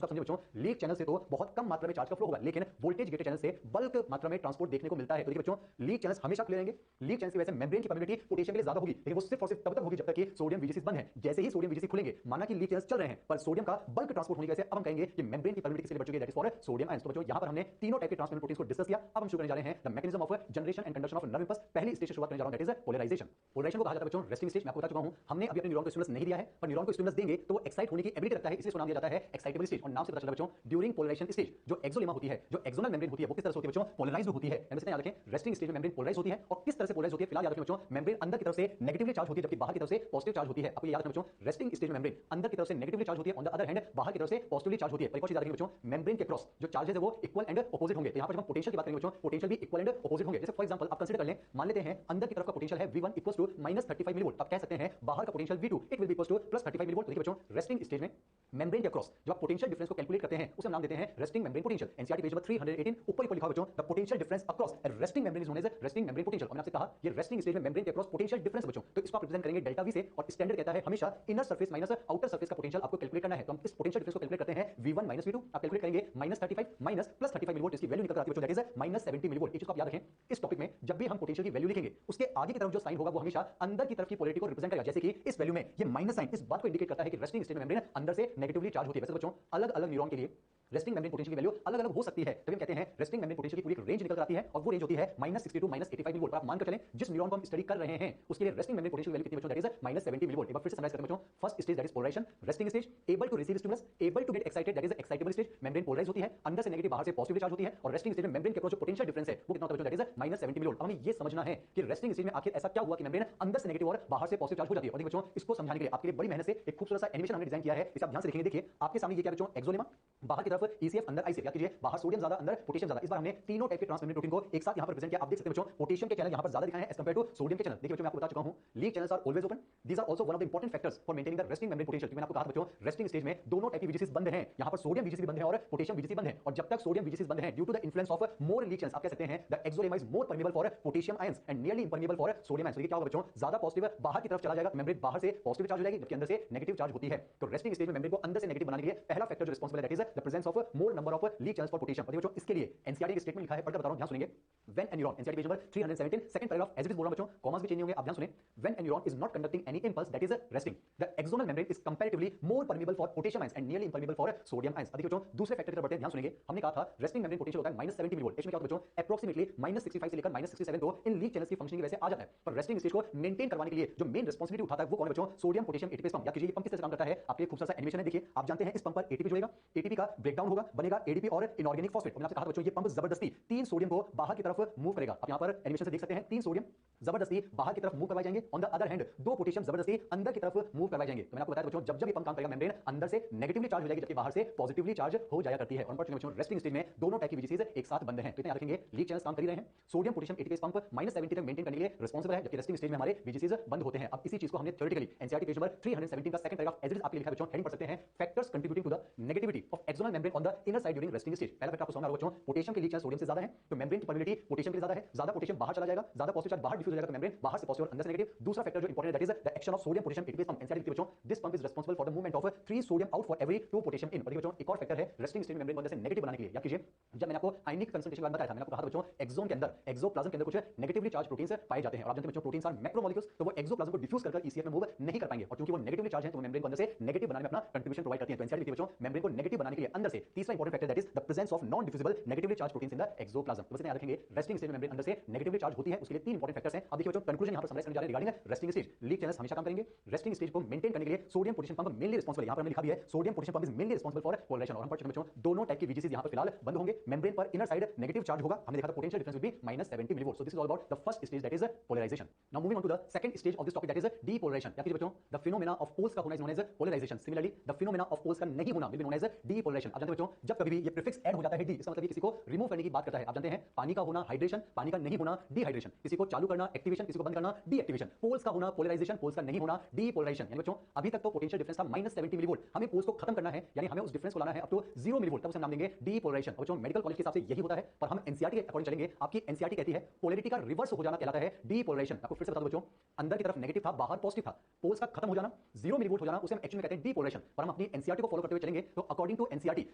समझिए बच्चों, लीक चैनल से तो बहुत कम मात्रा में चार्ज का फ्लो होगा, लेकिन वोल्टेज गेटेड चैनल से बल्क मात्रा में ट्रांसपोर्ट देखने को मिलता है। तो देखिए बच्चों लीक चैनल्स हमेशा खुले रहेंगे, लीक चैनल की वजह से मेम्ब्रेन की परमिबिलिटी पोटेशियम के लिए ज्यादा होगी, लेकिन वो सिर्फ और सिर्फ तब तक होगी जब तक कि सोडियम वीजीसीज बंद है। जैसे ही सोडियम वीजीसी खुलेंगे, माना कि लीक चैनल्स चल रहे हैं पर सोडियम का बल्क ट्रांसपोर्ट होने की वजह से अब हम कहेंगे कि मेम्ब्रेन की परमिबिलिटी किस लिए बढ़ चुकी है, that is for sodium ions. तो बच्चों यहां पर हमने तीनों टाइप के ट्रांसमिशन प्रोटीन्स को डिस्कस किया। अब हम शुरू करने जा रहे हैं the mechanism of generation and conduction of nerve impulse. पहली स्टेज से शुरुआत करने जा रहा हूं, दैट इज पोलराइजेशन। पोलराइजेशन को कहा जाता है बच्चों रेस्टिंग स्टेज। मैं आपको बता चुका हूं, हमने अभी अपने न्यूरॉन को स्टिमुलस नहीं दिया है, पर न्यूरॉन को स्टिमुलस देंगे तो वो एक्साइट होने की एबिलिटी रखता है, इसलिए इसको नाम दिया जाता है एक्साइटेबल स्टेज। और नाम से पता चलता है बच्चों ड्यूरिंग पोलराइजेशन स्टेज जो एक्सोलेमा होती है, जो एक्सोनल मेम्ब्रेन होती है, वो किस तरह से होती है बच्चों, पोलराइज्ड होती है। यानी याद रखें रेस्टिंग स्टेज में मेम्ब्रेन पोलराइज्ड होती है और किस तरह से पोलराइज्ड होती है फिलहाल याद रखें बच्चों, मेम्ब्रेन अंदर की तरफ से नेगेटिवली चार्ज होती है जबकि बाहर की तरफ से पॉजिटिव चार्ज होती है। आपको याद रखना बच्चों, रेस्टिंग स्टेज में मेम्ब्रेन अंदर की तरफ से नेगेटिवली चार्ज होती है, ऑन द अदर हैंड बाहर की तरफ से पॉजिटिवली चार्ज होती है। पर एक और चीज याद रखें बच्चों, मेम्ब्रेन के क्रॉस जो चार्जेस है वो इक्वल एंड ऑपोजिट होंगे। तो यहां पर जब हम पोटेंशियल की बात करेंगे बच्चों, पोटेंशियल भी इक्वल एंड ऑपोजिट होंगे। जैसे फॉर एग्जांपल आप कंसीडर कर लें, मान लेते हैं अंदर की तरफ का पोटेंशियल है V1 इक्वल्स टू -35 मिलीवोल्ट, आप कह सकते हैं बाहर का potential V2 it will be equals to +35 millivolt. देखिए बच्चों रेस्टिंग स्टेज में मेम्ब्रेन के क्रॉस जब आप पोटेंशियल डिफरेंस को कैलकुलेट करते हैं उसे हम नाम देते हैं resting membrane potential. NCERT page number 318 ऊपर ऊपर लिखा बच्चों, the potential difference across a resting membrane is known as resting membrane potential. और मैंने आपसे कहा ये रेस्टिंग स्टेज में मेम्ब्रेन के क्रॉस पोटेंशियल डिफरेंस बच्चों, तो इसको आप रिप्रेजेंट करेंगे डेल्टा V से। और स्टैंडर्ड कहता है हमेशा inner surface minus outer surface का पोटेंशियल आपको कैलकुलेट करना है। तो हम इस पोटेंशियल डिफरेंस को कैलकुलेट करते हैं V1 V2, आप कैलकुलेट करेंगे -35 माइनस +35 मिलीवोल्ट, इसकी वैल्यू निकल कर आती है बच्चों, दैट इज -70 मिलीवोल्ट। एक चीज को आप याद रखें, इस टॉपिक में जब भी हम पोटेंशियल की वैल्यू लिखेंगे उसके आगे की तरफ जो साइन होगा वो हमेशा अंदर की तरफ की पोलैरिटी को रिप्रेजेंट करेगा। जैसे कि इस वैल्यू में ये माइनस साइन इस बात को इंडिकेट करता है कि रेस्टिंग स्टेज में मेम्ब्रेन अंदर से नेगेटिवली चार्ज होती है। वैसे बच्चों अलग अलग न्यूरॉन के लिए रेस्टिंग मेम्ब्रेन पोटेंशियल की वैल्यू अलग अलग हो सकती है, तभी हम कहते हैं रेस्टिंग मेम्ब्रेन पोटेंशियल की पूरी एक रेंज निकल कर आती है और वो रेंज होती है -60 टू -85 मिलीवोल्ट। आप मानकर चलें जिस न्यूरॉन को हम स्टडी कर रहे हैं उसके लिए रेस्टिंग मेम्ब्रेन पोटेंशियल वैल्यू कितनी बच्चों, दैट इज -70 मिलीवोल्ट। एक बार फिर से समराइज करते हैं बच्चों, first stage that is polarization, resting stage, able to receive stimulus, able to get excited, that is excitable stage. Membrane polarize होती है, अंदर से नेगेटिव बाहर से पॉजिटिव चार्ज होती है। और रेस्टिंग स्टेज में मेम्ब्रेन के क्रॉस जो पोटेंशियल डिफरेंस है वो कितना होता है बच्चों, दैट इज -70 मिलीवोल्ट। अब हमें ये समझना है कि रेस्टिंग स्टेज में आखिर ऐसा क्या हुआ कि मेम्ब्रेन अंदर से नेगेटिव और बाहर से पॉजिटिव चार्ज हो जाती है। और देखिए बच्चों इसको समझाने के लिए आपके लिए बड़ी मेहनत से एक खूबसूरत सा एनिमेशन हमने डिजाइन किया है, इसे आप ध्यान से देखेंगे। देखिए आपके सामने ये क्या बच्चों, एक्सोलेमा, बाहर की तरफ ECF, अंदर ICF। याद कीजिए बाहर सोडियम ज्यादा अंदर पोटेशियम ज्यादा। इस बार हमने तीनों टाइप के ट्रांसमेम्ब्रेन प्रोटीन को एक साथ यहां पर प्रेजेंट किया। आप देख सकते हैं बच्चों पोटेशियम के चैनल यहां पर ज्यादा दिखाए हैं एज कंपेयर टू सोडियम के चैनल। देखिए बच्चों मैं आपको बता चुका हूं leak channels are always open, these are also one of the important factors for maintaining the resting membrane potential. मैंने आपको कहा था बच्चों रेस्टिंग स्टेज में दोनों टाइप की वीजीसीज बंद हैं, यहां पर सोडियम वीजीसी बंद है और पोटेशियम वीजीसी बंद है। और जब तक सोडियम वीजीसी बंद है due to the influence of more leak channels, आप कह सकते हैं the axolemma is more permeable for potassium ions and nearly impermeable for sodium ions. देखिए क्या होगा बच्चों, ज्यादा पॉजिटिव बाहर की तरफ चला जाएगा, मेम्ब्रेन बाहर से पॉजिटिव चार्ज हो जाएगी जबकि अंदर से नेगेटिव चार्ज होती है। तो रेस्टिंग स्टेज में मेम्ब्रेन को अंदर से नेगेटिव बनाने के लिए पहला फैक्टर जो रिस्पांसिबल है that is the presence of more number of leak channels for potassium. देखिए बच्चों इसके लिए एनसीईआरटी के स्टेटमेंट लिखा है, पढ़कर बता रहा हूं, ध्यान सुनेंगे। When a neuron, NCERT page number 317 second paragraph as it is बोल रहा हूं बच्चों, कॉमास भी चेंज नहीं होंगे, आप ध्यान सुनें। When a neuron is not conducting any impulse that is resting, the axonal membrane is comparatively more permeable for potassium ions and nearly impermeable for sodium ions. देखिए बच्चों दूसरे फैक्टर की तरफ बढ़ते हैं, ध्यान सुनेंगे। हमने कहा था रेस्टिंग मेम्ब्रेन पोटेंशियल होता है -70 मिलीवोल्ट, इसमें क्या होता है बच्चों, एप्रोक्सीमेटली -65 से लेकर -67 तो इन लीक चैनल्स की फंक्शनिंग की वजह से आ जाता है। पर रेस्टिंग स्टेज को मेंटेन करवाने के लिए जो मेन रिस्पांसिबिलिटी उठाता है वो कौन है बच्चों, सोडियम पोटेशियम एटीपी पंप। याद कीजिए ये पंप किस तरह से काम करता है, आपके खूबसूरत सा एनिमेशन है। देखिए आप जानते हैं इस पंप पर एटीपी जुड़ेगा, एटीपी का ब्रेकडाउन होगा, बनेगा एडीपी और इनऑर्गेनिक फॉस्फेट। मैंने आपसे कहा था बच्चों ये पंप जबरदस्ती 3 सोडियम को बाहर की तरफ मूव करेगा। आप यहां पर एनिमेशन से देख सकते हैं 3 सोडियम जबरदस्ती बाहर की तरफ मूव करवाए जाएंगे, on the other hand 2 potassium जबरदस्ती अंदर की तरफ मूव करवाए जाएंगे। तो मैंने आपको बताया बच्चों जब जब ये पंप काम करेगा मेम्ब्रेन अंदर से नेगेटिवली चार्ज हो जाएगी जबकि बाहर से पॉजिटिवली चार्ज हो जाया करती है। और बच्चों रेस्टिंग स्टेज में दोनों टाइप की वीजीसीज एक साथ बंद हैं, तो इतने याद रखेंगे लीक चैनल्स काम कर ही रहे हैं। सोडियम पोटेशियम एटीपी पंप -70 तक मेंटेन करने के लिए रिस्पांसिबल है जबकि रेस्टिंग स्टेज में हमारे वीजीसीज बंद होते हैं। अब इसी चीज को हमने थ्योरेटिकली एनसीईआरटी पेज नंबर 317 का second paragraph as it is आपके लिखा है बच्चों, हेडिंग पढ़ सकते हैं factors contributing to the negativity of axonal membrane on the inner side during resting stage. पहला फैक्टर आपको समझ आ रहा होगा बच्चों, पोटेशियम के लीक चैनल सोडियम से ज्यादा है तो मेम्ब्रेन की परमिएबिलिटी पोटेशियम के लिए ज्यादा है, ज्यादा पोटेशियम बाहर चला जाएगा, ज्यादा पॉजिटिव चार्ज बाहर डिफ्यूज हो जाएगा तो मेम्ब्रेन बाहर से पॉजिटिव और अंदर से नेगेटिव। दूसरा फैक्टर जो इंपॉर्टेंट है that is the action of sodium potassium ATP pump. NCERT बच्चों this pump is responsible for the movement of 3 sodium out for every 2 potassium in. और देखिए बच्चों एक और फैक्टर है रेस्टिंग स्टेज में मेम्ब्रेन को अंदर से नेगेटिव बनाने के लिए। याद कीजिए जब मैंने आपको आयनिक कंसंट्रेशन के बारे में बताया था, मैंने आपको कहा था बच्चों एक्सोन के अंदर एक्सोप्लाज्म के अंदर कुछ नेगेटिवली चार्ज प्रोटीन्स पाए जाते हैं। और आप जानते हैं बच्चों प्रोटीन्स आर मैक्रोमोलिक्यूल्स, तो वो एक्सोप्लाज्म को डिफ्यूज कर ECF में मूव नहीं कर पाएंगे और क्योंकि वो नेगेटिवली चार्ज है तो मेम्ब्रेन को अंदर से नेगेटिव बनाने में अपना कंट्रीब्यूशन प्रोवाइड करती है। तो एनसीईआरटी बच्चों मेम्ब्रेन को नेगेटिव बनाने के लिए अंदर से तीसरा important factor that is the presence of non diffusible negatively charge proteins in the axoplasm. तो बस याद रखेंगे रेस्टिंग स्टेज में मेम्ब्रेन अंदर से नेगेटिवली चार्ज होती है, उसके लिए 3 इंपॉर्टेंट फैक्टर्स हैं। अब देखिए बच्चों कंक्लूजन यहां पर समराइज करने जा रहे हैं regarding resting stage. Leak channels हमेशा काम करेंगे, रेस्टिंग स्टेज को मेंटेन करने के लिए sodium potassium pump mainly responsible है। यहां पर हमने लिखा भी है sodium potassium pump is mainly responsible for polarization. और हम पढ़ चुके बच्चों दोनों टाइप की वीजीसीज यहां पर फिलहाल बंद होंगे, मेम्ब्रेन पर इनर साइड नेगेटिव चार्ज होगा, हमने देखा था potential difference will be -70 millivolt. So this is all about the first stage that is polarization. Now moving on to the second stage of this topic that is depolarization. याद कीजिए बच्चों the phenomena of poles का होना is known as polarization, similarly the phenomena of poles का नहीं होना will be known as depolarization. आप जानते हैं बच्चों जब कभी भी ये प्रीफिक्स ऐड हो जाता है डी, इसका मतलब ये किसी को रिमूव करने की बात करता है। आप जानते हैं पानी का होना हाइड्रेशन, पानी का नहीं होना डिहाइड्रेशन, किसी को चालू करना एक्टिवेशन, किसी को बंद करना डीएक्टिवेशन, पोल्स का होना पोलराइजेशन, पोल्स का नहीं होना डीपोलराइजेशन। यानी बच्चों अभी तक तो पोटेंशियल डिफरेंस था -70 मिलीवोल्ट, हमें पोल्स को खत्म करना है, यानी हमें उस डिफरेंस को लाना है अप टू 0 मिलीवोल्ट, तब उसे नाम देंगे डीपोलराइजेशन। बच्चों मेडिकल कॉलेज के हिसाब से यही होता है, पर हम एनसीईआरटी के अकॉर्डिंग चलेंगे। आपकी एनसीईआरटी कहती है पोलैरिटी का रिवर्स हो जाना कहलाता है डीपोलराइजेशन। आपको फिर से बता दूं बच्चों, अंदर की तरफ नेगेटिव था, बाहर पॉजिटिव था, पोल्स का खत्म हो जाना, 0 मिलीवोल्ट हो जाना, उसे हम एक्चुअली कहते हैं डीपोलराइजेशन। पर हम अपनी एनसीईआरटी को फॉलो करते हुए चलेंगे तो according to NCERT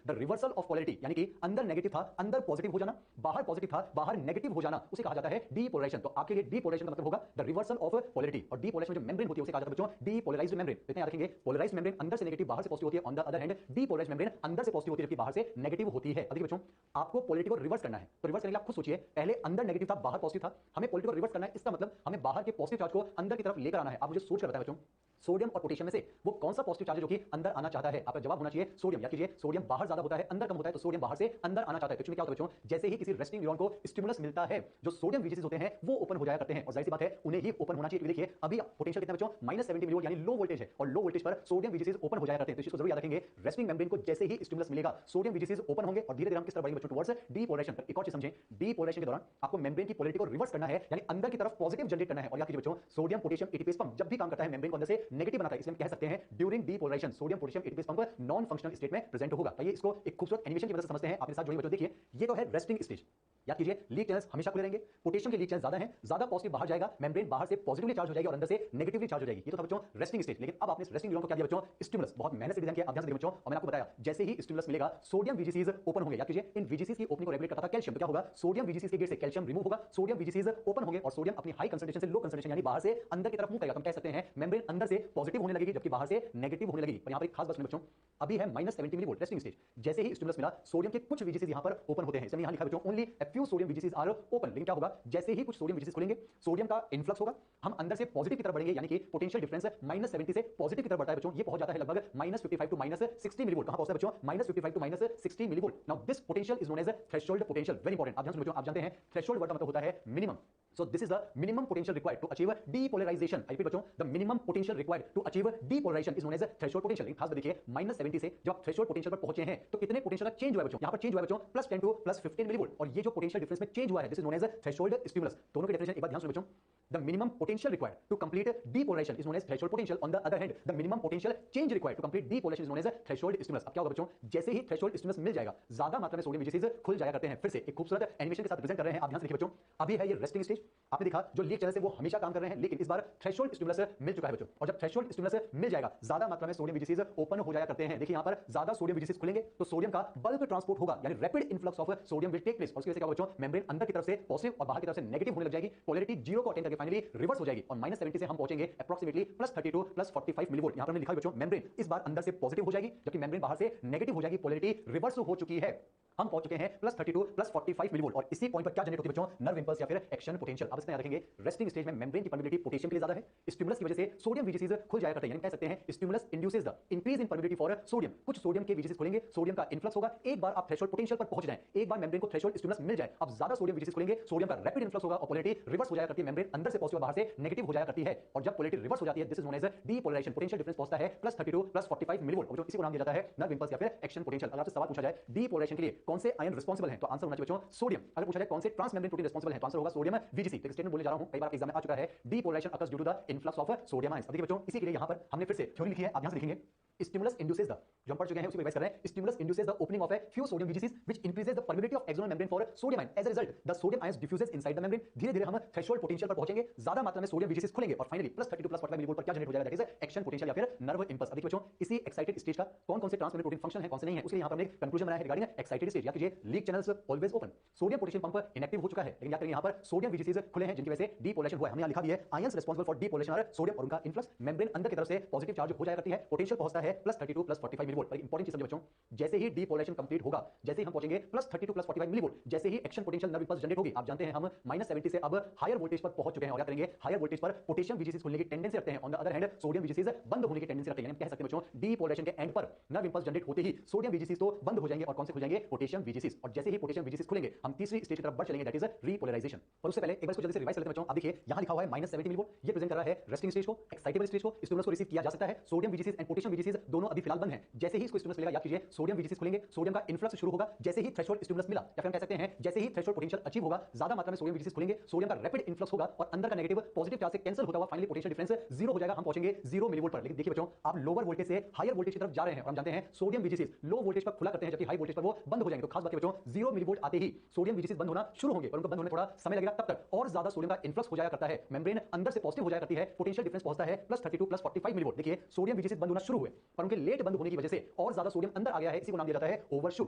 the reversal of polarity, यानी कि अंदर नेगेटिव था, अंदर पॉजिटिव हो जाना, बाहर पॉजिटिव था, बाहर नेगेटिव हो जाना, उसे कहा जाता है डीपोलराइजेशन। तो आपके लिए डीपोलराइजेशन का मतलब होगा द रिवर्सल ऑफ पोलैरिटी। और डीपोलराइजेशन में जो मेम्ब्रेन होती है उसे कहा जाता है बच्चों डीपोलराइज्ड मेम्ब्रेन। इतना याद रखेंगे, पोलराइज्ड मेम्ब्रेन अंदर से नेगेटिव, बाहर से पॉजिटिव होती है। On the other hand depolarised membrane अंदर से पॉजिटिव होती है, जबकि बाहर से नेगेटिव होती है। देखिए बच्चों, आपको पोलैरिटी को रिवर्स करना है, तो रिवर्स करने के लिए आप खुद सोचिए, पहले अंदर नेगेटिव था, बाहर पॉजिटिव था, हमें पोलैरिटी को रिवर्स करना है। इसका मतलब हमें बाहर के पॉजिटिव चार्ज को अंदर की तरफ लेकर आना है। आप मुझे सोच कर बताएं बच्चों, सोडियम और पोटेशियम में से वो कौन सा पॉजिटिव चार्ज है जो कि अंदर आना चाहता है? आपका जवाब होना चाहिए सोडियम। याद कीजिए, सोडियम बाहर ज्यादा होता है, अंदर कम होता है, तो सोडियम बाहर से अंदर आना चाहता है। तो क्या होता है बच्चों, जैसे ही किसी रेस्टिंग न्यूरॉन को स्टिमुलस मिलता है, जो सोडियम वीजीसीज होते हैं वो ओपन हो जाया करते हैं, और जाहिर सी बात है उन्हें ही ओपन होना चाहिए। क्योंकि देखिए अभी पोटेंशियल कितना बच्चों, -70 मिलीवोल्ट, यानी लो वोल्टेज है, और लो वोल्टेज पर सोडियम वीजीसीज ओपन हो जाया करते हैं। तो इस चीज को जरूर याद रखेंगे, रेस्टिंग मेम्ब्रेन को जैसे ही स्टिमुलस मिलेगा, सोडियम वीजीसीज ओपन होंगे, और धीरे धीरे हम किस तरफ बढ़ेंगे बच्चों, टुवर्ड्स डीपोलराइजेशन। एक और चीज समझें, डीपोलराइजेशन के दौरान आपको मेम्ब्रेन की पोलैरिटी को रिवर्स करना है, यानी अंदर की तरफ पॉजिटिव जनरेट करना है। और याद कीजिए बच्चों, सोडियम पोटेशियम एटीपीएस पंप जब भी काम करता है मेम्ब्रेन को अंदर से नेगेटिव बनाता है, इसलिए हम कह सकते हैं during depolarization sodium potassium ATPase pump non functional state में प्रेजेंट होगा। आइए इसको एक खूबसूरत एनिमेशन की मदद से समझते हैं। आपके साथ जुड़िए बच्चों, देखिए ये तो है रेस्टिंग स्टेज। याद कीजिए, लीक चैनल्स हमेशा खुले रहेंगे, पोटेशियम के लीक चैनल ज्यादा हैं, ज्यादा पॉजिटिव बाहर जाएगा, मेम्ब्रेन बाहर से पॉजिटिवली चार्ज हो जाएगी और अंदर से नेगेटिवली चार्ज हो जाएगी। ये तो था बच्चों रेस्टिंग स्टेज। लेकिन अब आपने इस रेस्टिंग न्यूरॉन को क्या दिया बच्चों, स्टिमुलस। बहुत मेहनत से डिजाइन किया, आप ध्यान से देखिए बच्चों, और मैंने आपको बताया जैसे ही स्टिमुलस मिलेगा सोडियम वीजीसीज ओपन होंगे। याद कीजिए, इन वीजीसीज की ओपनिंग को रेगुलेट करता था कैल्शियम। तो क्या होगा, सोडियम वीजीसीज के गेट से कैल्शियम रिमूव होगा, सोडियम वीजीसीज ओपन होंगे, और सोडियम अपनी हाई कंसंट्रेशन से लो कंसंट्रेशन यानी बाहर से अंदर की तरफ मूव करेगा। तो हम कह सकते हैं मेम्ब्रेन अंदर से पॉजिटिव होने लगेगी, जबकि बाहर से नेगेटिव होने लगेगी। पर यहां पर एक खास बात सुनिए बच्चों, अभी है -70 मिलीवोल्ट रेस्टिंग स्टेज। जैसे ही स्टिमुलस मिला, सोडियम के कुछ वीजीसीज यहां पर ओपन होते हैं, इसलिए यहां लिखा है बच्चों only a few sodium VGCs are open. लेकिन क्या होगा, जैसे ही कुछ सोडियम वीजीसीज खुलेंगे, सोडियम का इन्फ्लक्स होगा, हम अंदर से पॉजिटिव की तरफ बढ़ेंगे, यानी कि पोटेंशियल डिफरेंस -70 से पॉजिटिव की तरफ बढ़ता है बच्चों। ये पहुंच जाता है लगभग -55 टू -60 मिलीवोल्ट। कहां पहुंचता है बच्चों, -55 to -60 millivolt. Now this potential is known as threshold potential. Very important, आप ध्यान से बच्चों, आप जानते हैं थ्रेशोल्ड वर्ड का मतलब होता है minimum. So this is the minimum potential required to achieve depolarization. I repeat बच्चों, the minimum potential required to achieve depolarization is known as threshold potential. खास बात देखिए, -70 से जब आप थ्रेशोल्ड पोटेंशियल पर पहुंचे हैं, तो कितने पोटेंशियल का चेंज हुआ है बच्चों? यहाँ पर चेंज हुआ है बच्चों +10 टू +15 मिलीवोल्ट। और ये जो पोटेंशियल डिफरेंस में चेंज हुआ है, this is known as threshold stimulus. दोनों की डेफिनेशन एक बार ध्यान सुनो बच्चों, the minimum potential required to complete depolarization is known as threshold potential. On the other hand, the minimum potential change required to complete depolarization is known as threshold stimulus. अब क्या होगा बच्चों, जैसे ही थ्रेशोल्ड स्टिमुलस मिल जाएगा, ज्यादा मात्रा में sodium वीजीसीज खुल जाया करते हैं। फिर से एक खूबसूरत एनिमेशन के साथ प्रेजेंट कर रहे हैं, आप ध्यान से देखिए बच्चों। अभी है ये रेस्टिंग स्टेज, आपने देखा जो लीक चैनल से वो हमेशा काम कर रहे हैं, लेकिन इस बार थ्रेशोल्ड स्टिमुलस मिल चुका है बच्चों। और जब थ्रेशोल्ड स्टिमुलस मिल जाएगा, ज्यादा मात्रा में सोडियम वीजीसीज ओपन हो जाया करते हैं। देखिए यहां पर ज्यादा सोडियम वीजीसीज खुलेंगे, तो सोडियम का बल्क ट्रांसपोर्ट होगा, यानी rapid influx of sodium will take place. और उसकी वजह से क्या बच्चों, मेम्ब्रेन अंदर की तरफ से पॉजिटिव और बाहर की तरफ से नेगेटिव होने लग जाएगी, पोलैरिटी 0 को अटेन करके फाइनली रिवर्स हो जाएगी, और -70 से हम पहुंचेंगे अप्रॉक्सिमेटली +30 टू +45 मिलीवोल्ट। यहां पर हमने लिखा है बच्चों, मेम्ब्रेन इस बार अंदर से पॉजिटिव हो जाएगी, जबकि मेम्ब्रेन बाहर से नेगेटिव हो जाएगी, पोलैरिटी रिवर्स हो चुकी है। हम पहुंच चुके हैं +30 टू +45 मिलीवोल्ट। और इसी पॉइंट पर क्या जनरेट होती है बच्चों, नर्व इंपल्स या फिर एक्शन पोटेंशियल। अब इसमें याद रखेंगे, रेस्टिंग स्टेज में मेम्ब्रेन की परमिबिलिटी पोटेशियम के लिए ज्यादा है, स्टिमुलस की वजह से सोडियम वीजीसीज खुल जाया करते हैं, यानी कह सकते हैं stimulus induces the increase in permeability for sodium. कुछ सोडियम के वीजीसीज खुलेंगे, सोडियम का इन्फ्लक्स होगा। एक बार आप थ्रेशोल्ड पोटेंशियल पर पहुंच जाएं, एक बार मेम्ब्रेन को थ्रेशोल्ड स्टिमुलस मिल जाए, अब ज्यादा सोडियम वीजीसीज खुलेंगे, सोडियम का रैपिड इन्फ्लक्स होगा, और पोलैरिटी रिवर्स हो जाया करती है। मेम्ब्रेन अंदर से पॉजिटिव बाहर से नेगेटिव हो जाया करती है, और जब पोलैरिटी रिवर्स हो जाती है, this is known as depolarization. Potential difference पहुंचता है +30 टू +45 मिलीवोल्ट, और इसी को नाम दिया जाता है नर्व इंपल्स या फिर एक्शन पोटेंशियल। अगर आपसे सवाल पूछा जाए डीपोलराइजेशन के लिए कौन से आयन रिस्पांसिबल हैं, तो आंसर होना चाहिए बच्चों सोडियम। अगर पूछा जाए कौन से ट्रांसमेम्ब्रेन प्रोटीन रिस्पांसिबल हैं, तो आंसर होगा सोडियम वीजीसी। तो स्टेटमेंट बोलने जा रहा हूं, कई बार एग्जाम में आ चुका है, depolarization occurs due to the influx of sodium ions. अब देखिए बच्चों, इसी के लिए यहां पर हमने फिर से थ्योरी लिखी है, आप ध्यान से लिखेंगे। Stimulus induces the, जो हम पढ़ चुके हैं उसी को रिवाइज कर रहे हैं, stimulus induces the opening of a few sodium VGCs which increases the permeability of axonal membrane for sodium ion. As a result, the sodium ions diffuses inside the membrane. धीरे धीरे हम थ्रेशोल्ड पोटेंशियल पर पहुंचेंगे, ज्यादा मात्रा में sodium VGCs खुलेंगे, और फाइनली +30 टू +45 मिलीवोल्ट पर क्या जनरेट हो जाएगा, दैट इज एक्शन पोटेंशियल या फिर नर्व इंपल्स। अब देखिए बच्चों, इसी एक्साइटेड स्टेज का कौन कौन से ट्रांसमेम्ब्रेन प्रोटीन फंक्शन है, कौन से नहीं है, उसके लिए यहां पर हमने कंक्लूजन बनाया है रिगार्डिंग एक्साइटेड स्टेज। याद कीजिए, leak channels always open, sodium potassium pump inactive हो चुका है, लेकिन याद करेंगे यहां पर सोडियम VGCs खुले हैं, जिनकी वजह से डीपोलेशन हुआ है। हमने यहां लिखा भी है, ions responsible for depolarisation are sodium, और उनका इन्फ्लक्स मेम्ब्रेन अंदर की तरफ से पॉजिटिव चार्ज हो जाया करती है, पोटेंशियल पहुंचता है +30 टू +45 मिलीवोल्ट। पर इंपॉर्टेंट चीज समझिए बच्चों, जैसे ही डीपोलेशन कंप्लीट होगा, जैसे ही हम पहुंचेंगे +30 टू +45 मिलीवोल्ट, जैसे ही action potential nerve impulse generate होगी, आप जानते हैं हम -70 से अब हायर वोल्टेज पर पहुंच चुके हैं, और याद करेंगे हायर वोल्टेज पर पोटेशियम VGCs खुलने की टेंडेंसी रखते हैं, on the other hand sodium VGCs बंद होने की टेंडेंसी रखते हैं। यानी कह सकते हैं बच्चों, डीपोलेशन के एंड पर नर्व इंपल्स जनरेट होते ही सोडियम VGCs तो बंद हो जाएंगे, और कौन से खुल जाएंगे, पोटेशियम VGCs। और जैसे ही पोटेशियम VGCs खुलेंगे, हम तीसरी स्टेज की तरफ बढ़ चलेंगे, दैट इज रिपोलराइजेशन। पर उससे पहले एक बार इसको जल्दी से रिवाइज कर लेते हैं बच्चों। अब देखिए यहां लिखा हुआ है -70 मिलीवोल्ट, ये प्रेजेंट कर रहा है रेस्टिंग स्टेज को, एक्साइटेबल स्टेज को। स्टिमुलस को रिसीव किया जा सकता है, sodium VGCs and potassium VGCs वीजीसीज दोनों अभी फिलहाल बंद हैं। जैसे ही इसको स्टिमुलस मिलेगा, याद कीजिए सोडियम वीजीसीज खुलेंगे, सोडियम का इन्फ्लक्स शुरू होगा। जैसे ही थ्रेशोल्ड स्टिमुलस मिला या फिर हम कह सकते हैं जैसे ही थ्रेशोल्ड पोटेंशियल अचीव होगा, ज्यादा मात्रा में सोडियम वीजीसीज खुलेंगे, सोडियम का रैपिड इन्फ्लक्स होगा और अंदर का नेगेटिव पॉजिटिव चार्ज से कैंसिल होता हुआ फाइनली पोटेंशियल डिफरेंस जीरो हो जाएगा। हम पहुंचेंगे 0 मिलीवोल्ट पर। लेकिन देखिए बच्चों, आप लोअर वोल्टेज से हायर वोल्टेज की तरफ जा रहे हैं और हम जानते हैं सोडियम वीजीसीज लो वोल्टेज पर खुला करते हैं जबकि हाई वोल्टेज पर वो बंद हो जाएंगे। तो खास बात है बच्चों, 0 मिलीवोल्ट आते ही सोडियम वीजीसीज बंद होना शुरू होंगे और उनको बंद होने थोड़ा समय लगेगा। तब तक और ज्यादा सोडियम का इन्फ्लक्स हो जाया करता है, मेम्ब्रेन अंदर से पॉजिटिव हो जाया करती है, पोटेंशियल डिफरेंस पहुंचता है +32 +45 मिलीवोल्ट। देखिए सोडियम वीजीसीज बंद होना शुरू हुए पर उनके लेट बंद होने की वजह से और ज्यादा सोडियम अंदर आ गया है, इसी को नाम दिया जाता है ओवरशूट।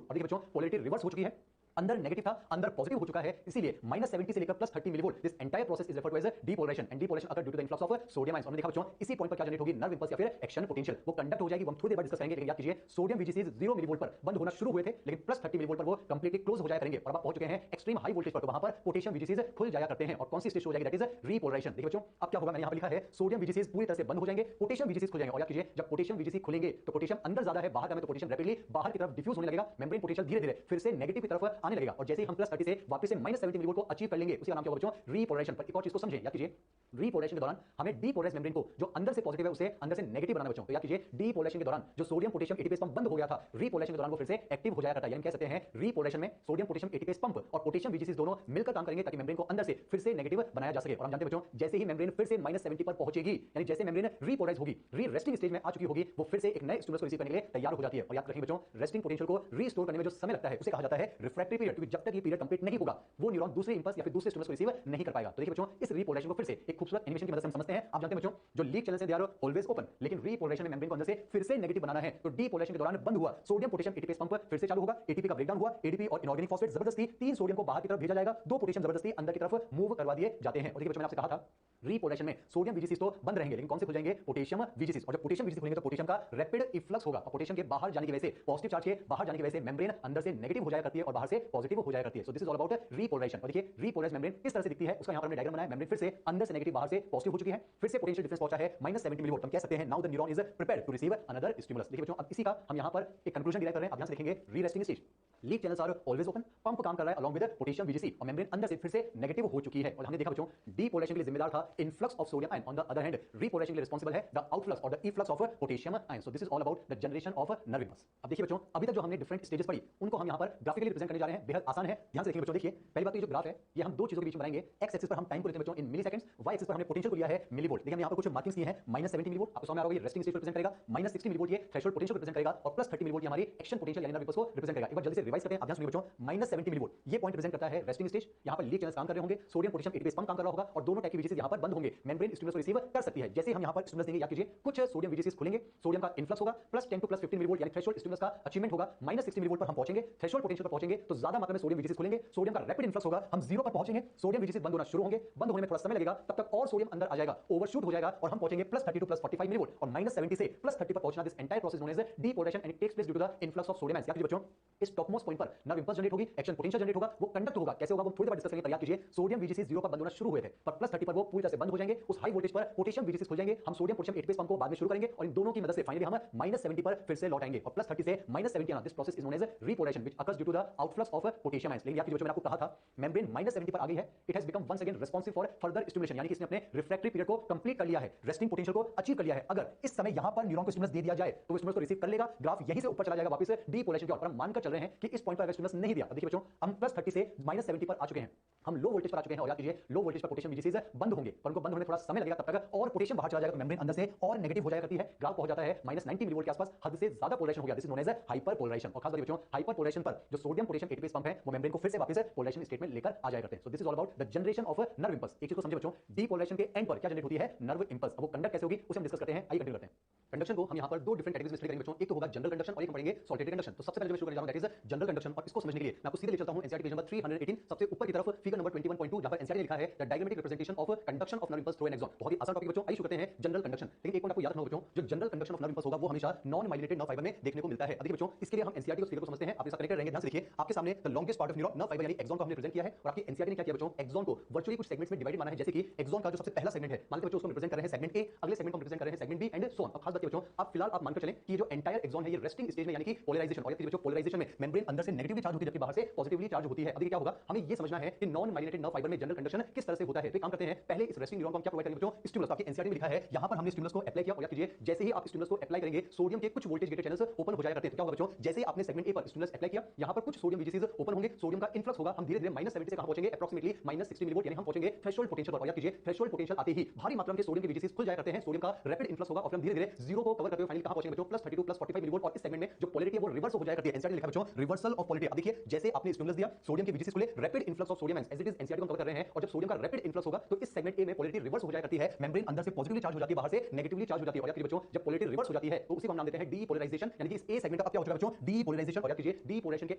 और देखिए बच्चों, पोलैरिटी रिवर्स हो चुकी है, अंदर नेगेटिव था अंदर पॉजिटिव हो चुका है, इसीलिए -70 से लेकर +30 millivolt this entire process is referred to as depolarization and depolarization occur due to the influx of sodium ions. हमने देखा बच्चों, इसी पॉइंट पर क्या जनरेट होगी, नर्व इंपल्स या फिर एक्शन पोटेंशियल, वो कंडक्ट हो जाएगी। वो हम थोड़ी देर बाद डिस्कस करेंगे। लेकिन याद कीजिए सोडियम वीजीसीज 0 मिलीवोल्ट पर बंद होना शुरू हुए थे, लेकिन +30 मिलीवोल्ट पर वो कंप्लीटली क्लोज हो जाया करेंगे और अब पहुंच चुके हैं एक्सट्रीम हाई वोल्टेज पर। तो वहां पर पोटेशियम वीजीसीज खुल जाया करते हैं और कौन सी स्टेज हो जाएगी, दैट इज रीपोलराइजेशन। देखिए बच्चों, अब क्या होगा, मैंने यहां पर लिखा है सोडियम वीजीसीज पूरी तरह से बंद हो जाएंगे, पोटेशियम वीजीसीज खुल जाएंगे। और याद कीजिए, जब पोटेशियम वीजीसी खुलेंगे तो पोटेशियम अंदर ज्यादा है, बाहर का में तो पोटेशियम रैपिडली बाहर की तरफ डिफ्यूज होने लगेगा, मेम्ब्रेन पोटेंशियल धीरे धीरे फिर से नेगेटिव की तरफ आने लगेगा। और जैसे ही हम +30 से वापस से -70 मिलीवोल्ट को अचीव कर लेंगे, उसी का नाम क्या होगा बच्चों, रीपोलराइजेशन। पर एक और चीज को समझें, याद कीजिए रीपोलराइजेशन के दौरान हमें डीपोलराइज मेम्ब्रेन को जो अंदर से पॉजिटिव है उसे अंदर से नेगेटिव बनाना है बच्चों। तो याद कीजिए डीपोलराइजेशन के दौरान जो सोडियम पोटेशियम एटीपीएस पंप बंद हो गया था, रीपोलराइजेशन के दौरान वो फिर से एक्टिव हो जाया करता है। यानी कह सकते हैं रीपोलराइजेशन में सोडियम पोटेशियम एटीपीएस पंप और पोटेशियम वीजीसीज दोनों मिलकर काम करेंगे ताकि मेम्ब्रेन को अंदर से फिर से नेगेटिव बनाया जा सके। और हम जानते हैं बच्चों, जैसे ही मेम्ब्रेन फिर से -70 पर पहुंचेगी, यानी जैसे मेम्ब्रेन रीपोलराइज होगी, री रेस्टिंग स्टेज में आ चुकी होगी, वो फिर से एक नए स्टिमुलस को रिसीव करने के लिए तैयार हो जाती है। और याद रखिए बच्चों, रेस्टिंग पोटेंशियल को रीस्टोर करने में जो समय लगता है उसे कहा जाता है रिफ्रैक्टरी पीरियड, क्योंकि जब तक ये पीरियड कंप्लीट नहीं होगा वो न्यूरॉन दूसरे इंपल्स या फिर दूसरे स्टिमुलस को रिसीव नहीं कर पाएगा। तो देखिए बच्चों, इस रीपोलराइजेशन को फिर से एक खूबसूरत एनिमेशन की मदद से हम समझते हैं। आप जानते हैं बच्चों, जो लीक चैनल से दे आर ऑलवेज ओपन, लेकिन रीपोलराइजेशन में मेम्ब्रेन को अंदर से फिर से नेगेटिव बनाना है। तो डीपोलराइजेशन के दौरान बंद हुआ सोडियम पोटेशियम एटीपीएस पंप फिर से चालू होगा, एटीपी का ब्रेकडाउन हुआ, एटीपी और इनऑर्गेनिक फॉस्फेट जबरदस्ती 3 सोडियम को बाहर की तरफ भेजा जाएगा, 2 पोटेशियम जबरदस्ती अंदर की तरफ मूव करवा दिए जाते हैं। और देखिए बच्चों, मैंने आपसे कहा था रीपोलराइजेशन में सोडियम वीजीसीज तो बंद रहेंगे, लेकिन कौन से खुल जाएंगे, पोटेशियम वीजीसीज। और जब पोटेशियम वीजीसीज खुलेंगे तो पोटेशियम का रैपिड इफ्लक्स होगा और पोटेशियम के बाहर जाने की वजह से, पॉजिटिव चार्ज के बाहर जाने की वजह से मेम्ब्रेन अंदर से नेगेटिव हो जाया करती है और बाहर से पॉजिटिव हो जाया करती है। सो this is all about repolarisation. और देखिए रीपोलराइज मेम्ब्रेन इस तरह से दिखती है, उसका यहां पर हमने डायग्राम बनाया। मेम्ब्रेन फिर से अंदर से नेगेटिव बाहर से पॉजिटिव हो चुकी है, फिर से पोटेंशियल डिफरेंस पहुंचा है -70 मिलीवोल्ट। हम कह सकते हैं now the neuron is prepared to receive another stimulus. देखिए बच्चों, अब इसी का हम यहां पर एक कंक्लूजन डिराइव कर रहे हैं। अब यहां से देखेंगे re resting stage, leak channels are always open, pump काम कर रहा है अलोंग विद पोटेशियम वीजीसी और मेम्ब्रेन अंदर से फिर से नेगेटिव हो चुकी है। और हमने देखा बच्चों, डीपोलराइजेशन के लिए जिम्मेदार था influx of sodium ion, on the other hand repolarisation के लिए रिस्पांसिबल है द आउटफ्लक्स और the efflux of potassium ion. So this is all about the generation of nerve impulse. अब देखिए बच्चों, अभी तक जो हमने डिफरेंट स्टेजेस पढ़ी उनको हम यहां पर ग्राफिकली रिप्रेजेंट करने जा रहे हैं, बेहद आसान है। ध्यान से देखिए बच्चों, देखिए पहली बात तो ये जो ग्राफ है ये हम दो चीजों के बीच में बनाएंगे। एक्स एक्सिस पर हम टाइम को लेते हैं बच्चों इन मिली सेकंड्स, वाई एक्सिस पर हमने पोटेंशियल को लिया है मिलीवोल्ट। देखिए हम यहां पर कुछ मार्किंग्स किए हैं, -70 मिलीवोल्ट आपको समझ आ रहा होगा, ये रेस्टिंग स्टेज को रिप्रेजेंट करेगा, -60 मिलीवोल्ट ये थ्रेशोल्ड पोटेंशियल को रिप्रेजेंट करेगा और +30 मिलीवोल्ट ये हमारी एक्शन पोटेंशियल यानी नर्व इंपल्स को रिप्रेजेंट करेगा। एक बार जल्दी से रिवाइज करते हैं, आप ध्यान सुनिए बच्चों, -70 मिलीवोल्ट ये पॉइंट रिप्रेजेंट करता है रेस्टिंग स्टेज, यहां पर लीक चैनल्स काम कर रहे होंगे, सोडियम पोटेशियम एटीपीएस पंप काम कर रहा होगा और दोनों टाइप की वीजीसीज यहां पर बंद होंगे, मेम्ब्रेन स्टिमुलस को रिसीव कर सकती है। जैसे हम यहां पर स्टिमुलस देंगे, याद कीजिए कुछ सोडियम वीजीसीज खुलेंगे, सोडियम का इन्फ्लक्स होगा, +10 to +15 मिलीवोल्ट यानी थ्रेशोल्ड स्टिमुलस का अचीवमेंट होगा, -60 मिलीवोल्ट पर हम पहुंचेंगे, थ्रेशोल्ड पोटेंशियल पर पहुंचेंगे तो ज्यादा मात्रा में सोडियम वीजीसीज खुलेंगे, सोडियम का रैपिड इन्फ्लक्स होगा, हम 0 पर पहुंचेंगे, सोडियम वीजीसीज बंद होना शुरू होंगे, बंद होने में थोड़ा समय लगेगा, तब तक और सोडियम अंदर आ जाएगा, ओवरशूट हो जाएगा और हम पहुंचेंगे +30 to +45 मिलीवोल्ट और -70 से +30 पर पहुंचना, this entire process known as depolarization and it takes place due to the influx of sodium ions. याद कीजिए बच्चों, इस टॉपमोस्ट पॉइंट पर नर्व इंपल्स जनरेट होगी, एक्शन पोटेंशियल जनरेट होगा, वो कंडक्ट होगा, कैसे होगा वो थोड़ी देर बाद डिस्कस करेंगे। याद कीजिए सोडियम वीजीसीज 0 पर बंद होना शुरू हुए थे, पर +30 पर वो पूरी तरह से बंद हो जाएंगे, उस हाई वोल्टेज पर पोटेशियम वीजीसीज खुल जाएंगे, हम सोडियम पोटेशियम एटीपीएस पंप को बाद में शुरू करेंगे और इन दोनों की मदद से फाइनली हम -70 पर फिर से लौट आएंगे और +30 से -70 आना, this process is known as repolarisation which occurs due to the outflux of potassium ions. लेकिन याद कीजिए बच्चों, मैंने आपको कहा था मेम्ब्रेन -70 पर आ गई है, it has become once again responsive for further stimulation, यानी कि इसने अपने रिफ्रैक्टरी पीरियड को कंप्लीट कर लिया है, रेस्टिंग पोटेंशियल को अचीव कर लिया है। अगर इस समय यहां पर न्यूरॉन को स्टिमुलस दे दिया जाए तो वो स्टिमुलस को रिसीव कर लेगा, ग्राफ यहीं से ऊपर चला जाएगा वापस डीपोलराइजेशन की ओर। हम मानकर चल रहे हैं कि इस पॉइंट पर अगर स्टिमुलस नहीं दिया, देखिए बच्चों हम +30 से -70 पर आ चुके हैं, हम लो वोल्टेज पर आ चुके हैं और याद कीजिए लो वोल्टेज पर पोटेशियम वीजीसीज बंद होंगे, पर उनको बंद होने में थोड़ा समय लगेगा, तब तक और पोटेशियम बाहर चला जाएगा तो मेम्ब्रेन अंदर से और नेगेटिव हो जाया करती है, ग्राफ पहुंच जाता है -90 मिलीवोल्ट के आसपास, हद से ज्यादा पोलराइजेशन हो गया, this is known as hyperpolarization. और खास बात बच्चों, हाइपर पोलराइजेशन पर जो सोडियम पोटेशियम एटीपीएस पंप है वो मेम्ब्रेन को फिर से वापस पोलराइजेशन स्टेट में लेकर आ जाया करते हैं। सो this is all about the generation of nerve impulse. एक चीज को समझे बच्चों, डीपोलराइजेशन के एंड पर क्या जनरेट होती है, नर्व इंपल्स। अब वो कंडक्ट कैसे होगी उसे हम डिस्कस करते हैं, आइए कंटिन्यू करते हैं। कंडक्शन को हम यहां पर दो डिफरेंट कैटेगरीज में स्प्लिट करेंगे बच्चों, एक तो होगा जनरल कंडक्शन और एक पढ़ेंगे सॉलिटरी कंडक्शन। तो सबसे पहले जो मैं शुरू करने जा रहा हूं दैट इज जनरल कंडक्शन, और इसको समझने के लिए मैं आपको सीधे ले चलता हूं एनसीईआरटी पेज नंबर 318 सबसे ऊपर की तरफ फिगर नंबर 21.2 जहां पर एनसीईआरटी ने लिखा है the diagrammatic representation of conduction of nerve impulse through an axon. बहुत ही आसान टॉपिक बच्चों, आइए शुरू करते हैं जनरल कंडक्शन। लेकिन एक पॉइंट आपको याद रखना होगा बच्चों, जो general conduction of nerve impulse होगा वो हमेशा नॉन माइलिनेटेड नर्व फाइबर में देखने को मिलता है। देखिए बच्चों, इसके लिए हम एनसीईआरटी को फिगर को समझते हैं, आप इसका कनेक्टेड रहेंगे। ध्यान से देखिए, आपके सामने the longest part of neuron nerve fibre यानी एक्सॉन को हमने रिप्रेजेंट किया है और आपकी एनसीईआरटी ने क्या किया बच्चों, एक्सॉन को वर्चुअली कुछ सेगमेंट्स में डिवाइड माना है। जैसे कि एक्सॉन का जो सबसे पहला सेगमेंट है, मान लीजिए बच्चों उसको रिप्रेजेंट कर रहे हैं सेगमेंट ए, अगले सेगमेंट को रिप्रेजेंट कर रहे हैं segment B and so on. अब खास बात बच्चों, आप फिलहाल आप मानकर चलें कि ये जो एंटायर एक्सॉन है ये रेस्टिंग स्टेज में यानी कि पोलराइजेशन, और बच्चों पोलराइजेशन में मेम्ब्रेन अंदर से नेगेटिवली चार्ज होती है जबकि बाहर से पॉजिटिवली चार्ज होती है। अब देखिए क्या होगा, हमें ये समझना है कि नॉन माइलिनेटेड नर्व फाइबर में जनरल कंडक्शन किस तरह से होता है। तो काम करते हैं, पहले इस रेस्टिंग न्यूरॉन को हम क्या प्रोवाइड करेंगे बच्चों, स्टिमुलस। आपके एनसीईआरटी में लिखा है, यहां पर हमने स्टिमुलस को अप्लाई किया और याद कीजिए जैसे ही आप स्टिमुलस को अप्लाई करेंगे सोडियम के कुछ वोल्टेज गेटेड चैनल्स ओपन हो जाया करते हैं। तो क्या होगा बच्चों, जैसे ही आपने सेगमेंट ए पर स्टिमुलस अप्लाई किया, यहां पर कुछ सोडियम वीजीसीज ओपन होंगे, सोडियम का इन्फ्लक्स होगा, हम धीरे-धीरे -70 से कहां पहुंचेंगे, अप्रॉक्सिमेटली -60 मिलीवोल्ट, यानी हम पहुंचेंगे थ्रेशोल्ड पोटेंशियल पर। और याद कीजिए थ्रेशोल्ड पोटेंशियल आते ही भारी मात्रा में सोडियम के वीजीसीज खुल जाया करते हैं, सोडियम का रैपिड इन्फ्लक्स होगा और फिर हम धीरे-धीरे जीरो को कवर करते हुए फाइनली कहां पहुंचेंगे बच्चों, +32 +45 मिलीवोल्ट। और इस सेगमेंट में जो पोलैरिटी है वो रिवर्स हो जाया करती है। एनसीईआरटी लिखा है बच्चों, रिवर्सल ऑफ पोलैरिटी। अब देखिए जैसे आपने स्टिमुलस दिया, सोडियम के वीजीसीज खुले, rapid influx of sodium ions, as it is NCERT को कवर कर रहे हैं। और जब सोडियम का रैपिड इन्फ्लक्स होगा तो इस सेगमेंट ए में पोलैरिटी रिवर्स हो जाया करती है, मेम्ब्रेन अंदर से पॉजिटिवली चार्ज हो जाती है, बाहर से नेगेटिवली चार्ज हो जाती है। और याद कीजिए बच्चों, जब पोलैरिटी रिवर्स हो जाती है तो उसी को हम नाम देते हैं डीपोलराइजेशन, यानी कि इस ए सेगमेंट का अब क्या हो चुका है बच्चों, डीपोलराइजेशन। और याद कीजिए डीपोलराइजेशन के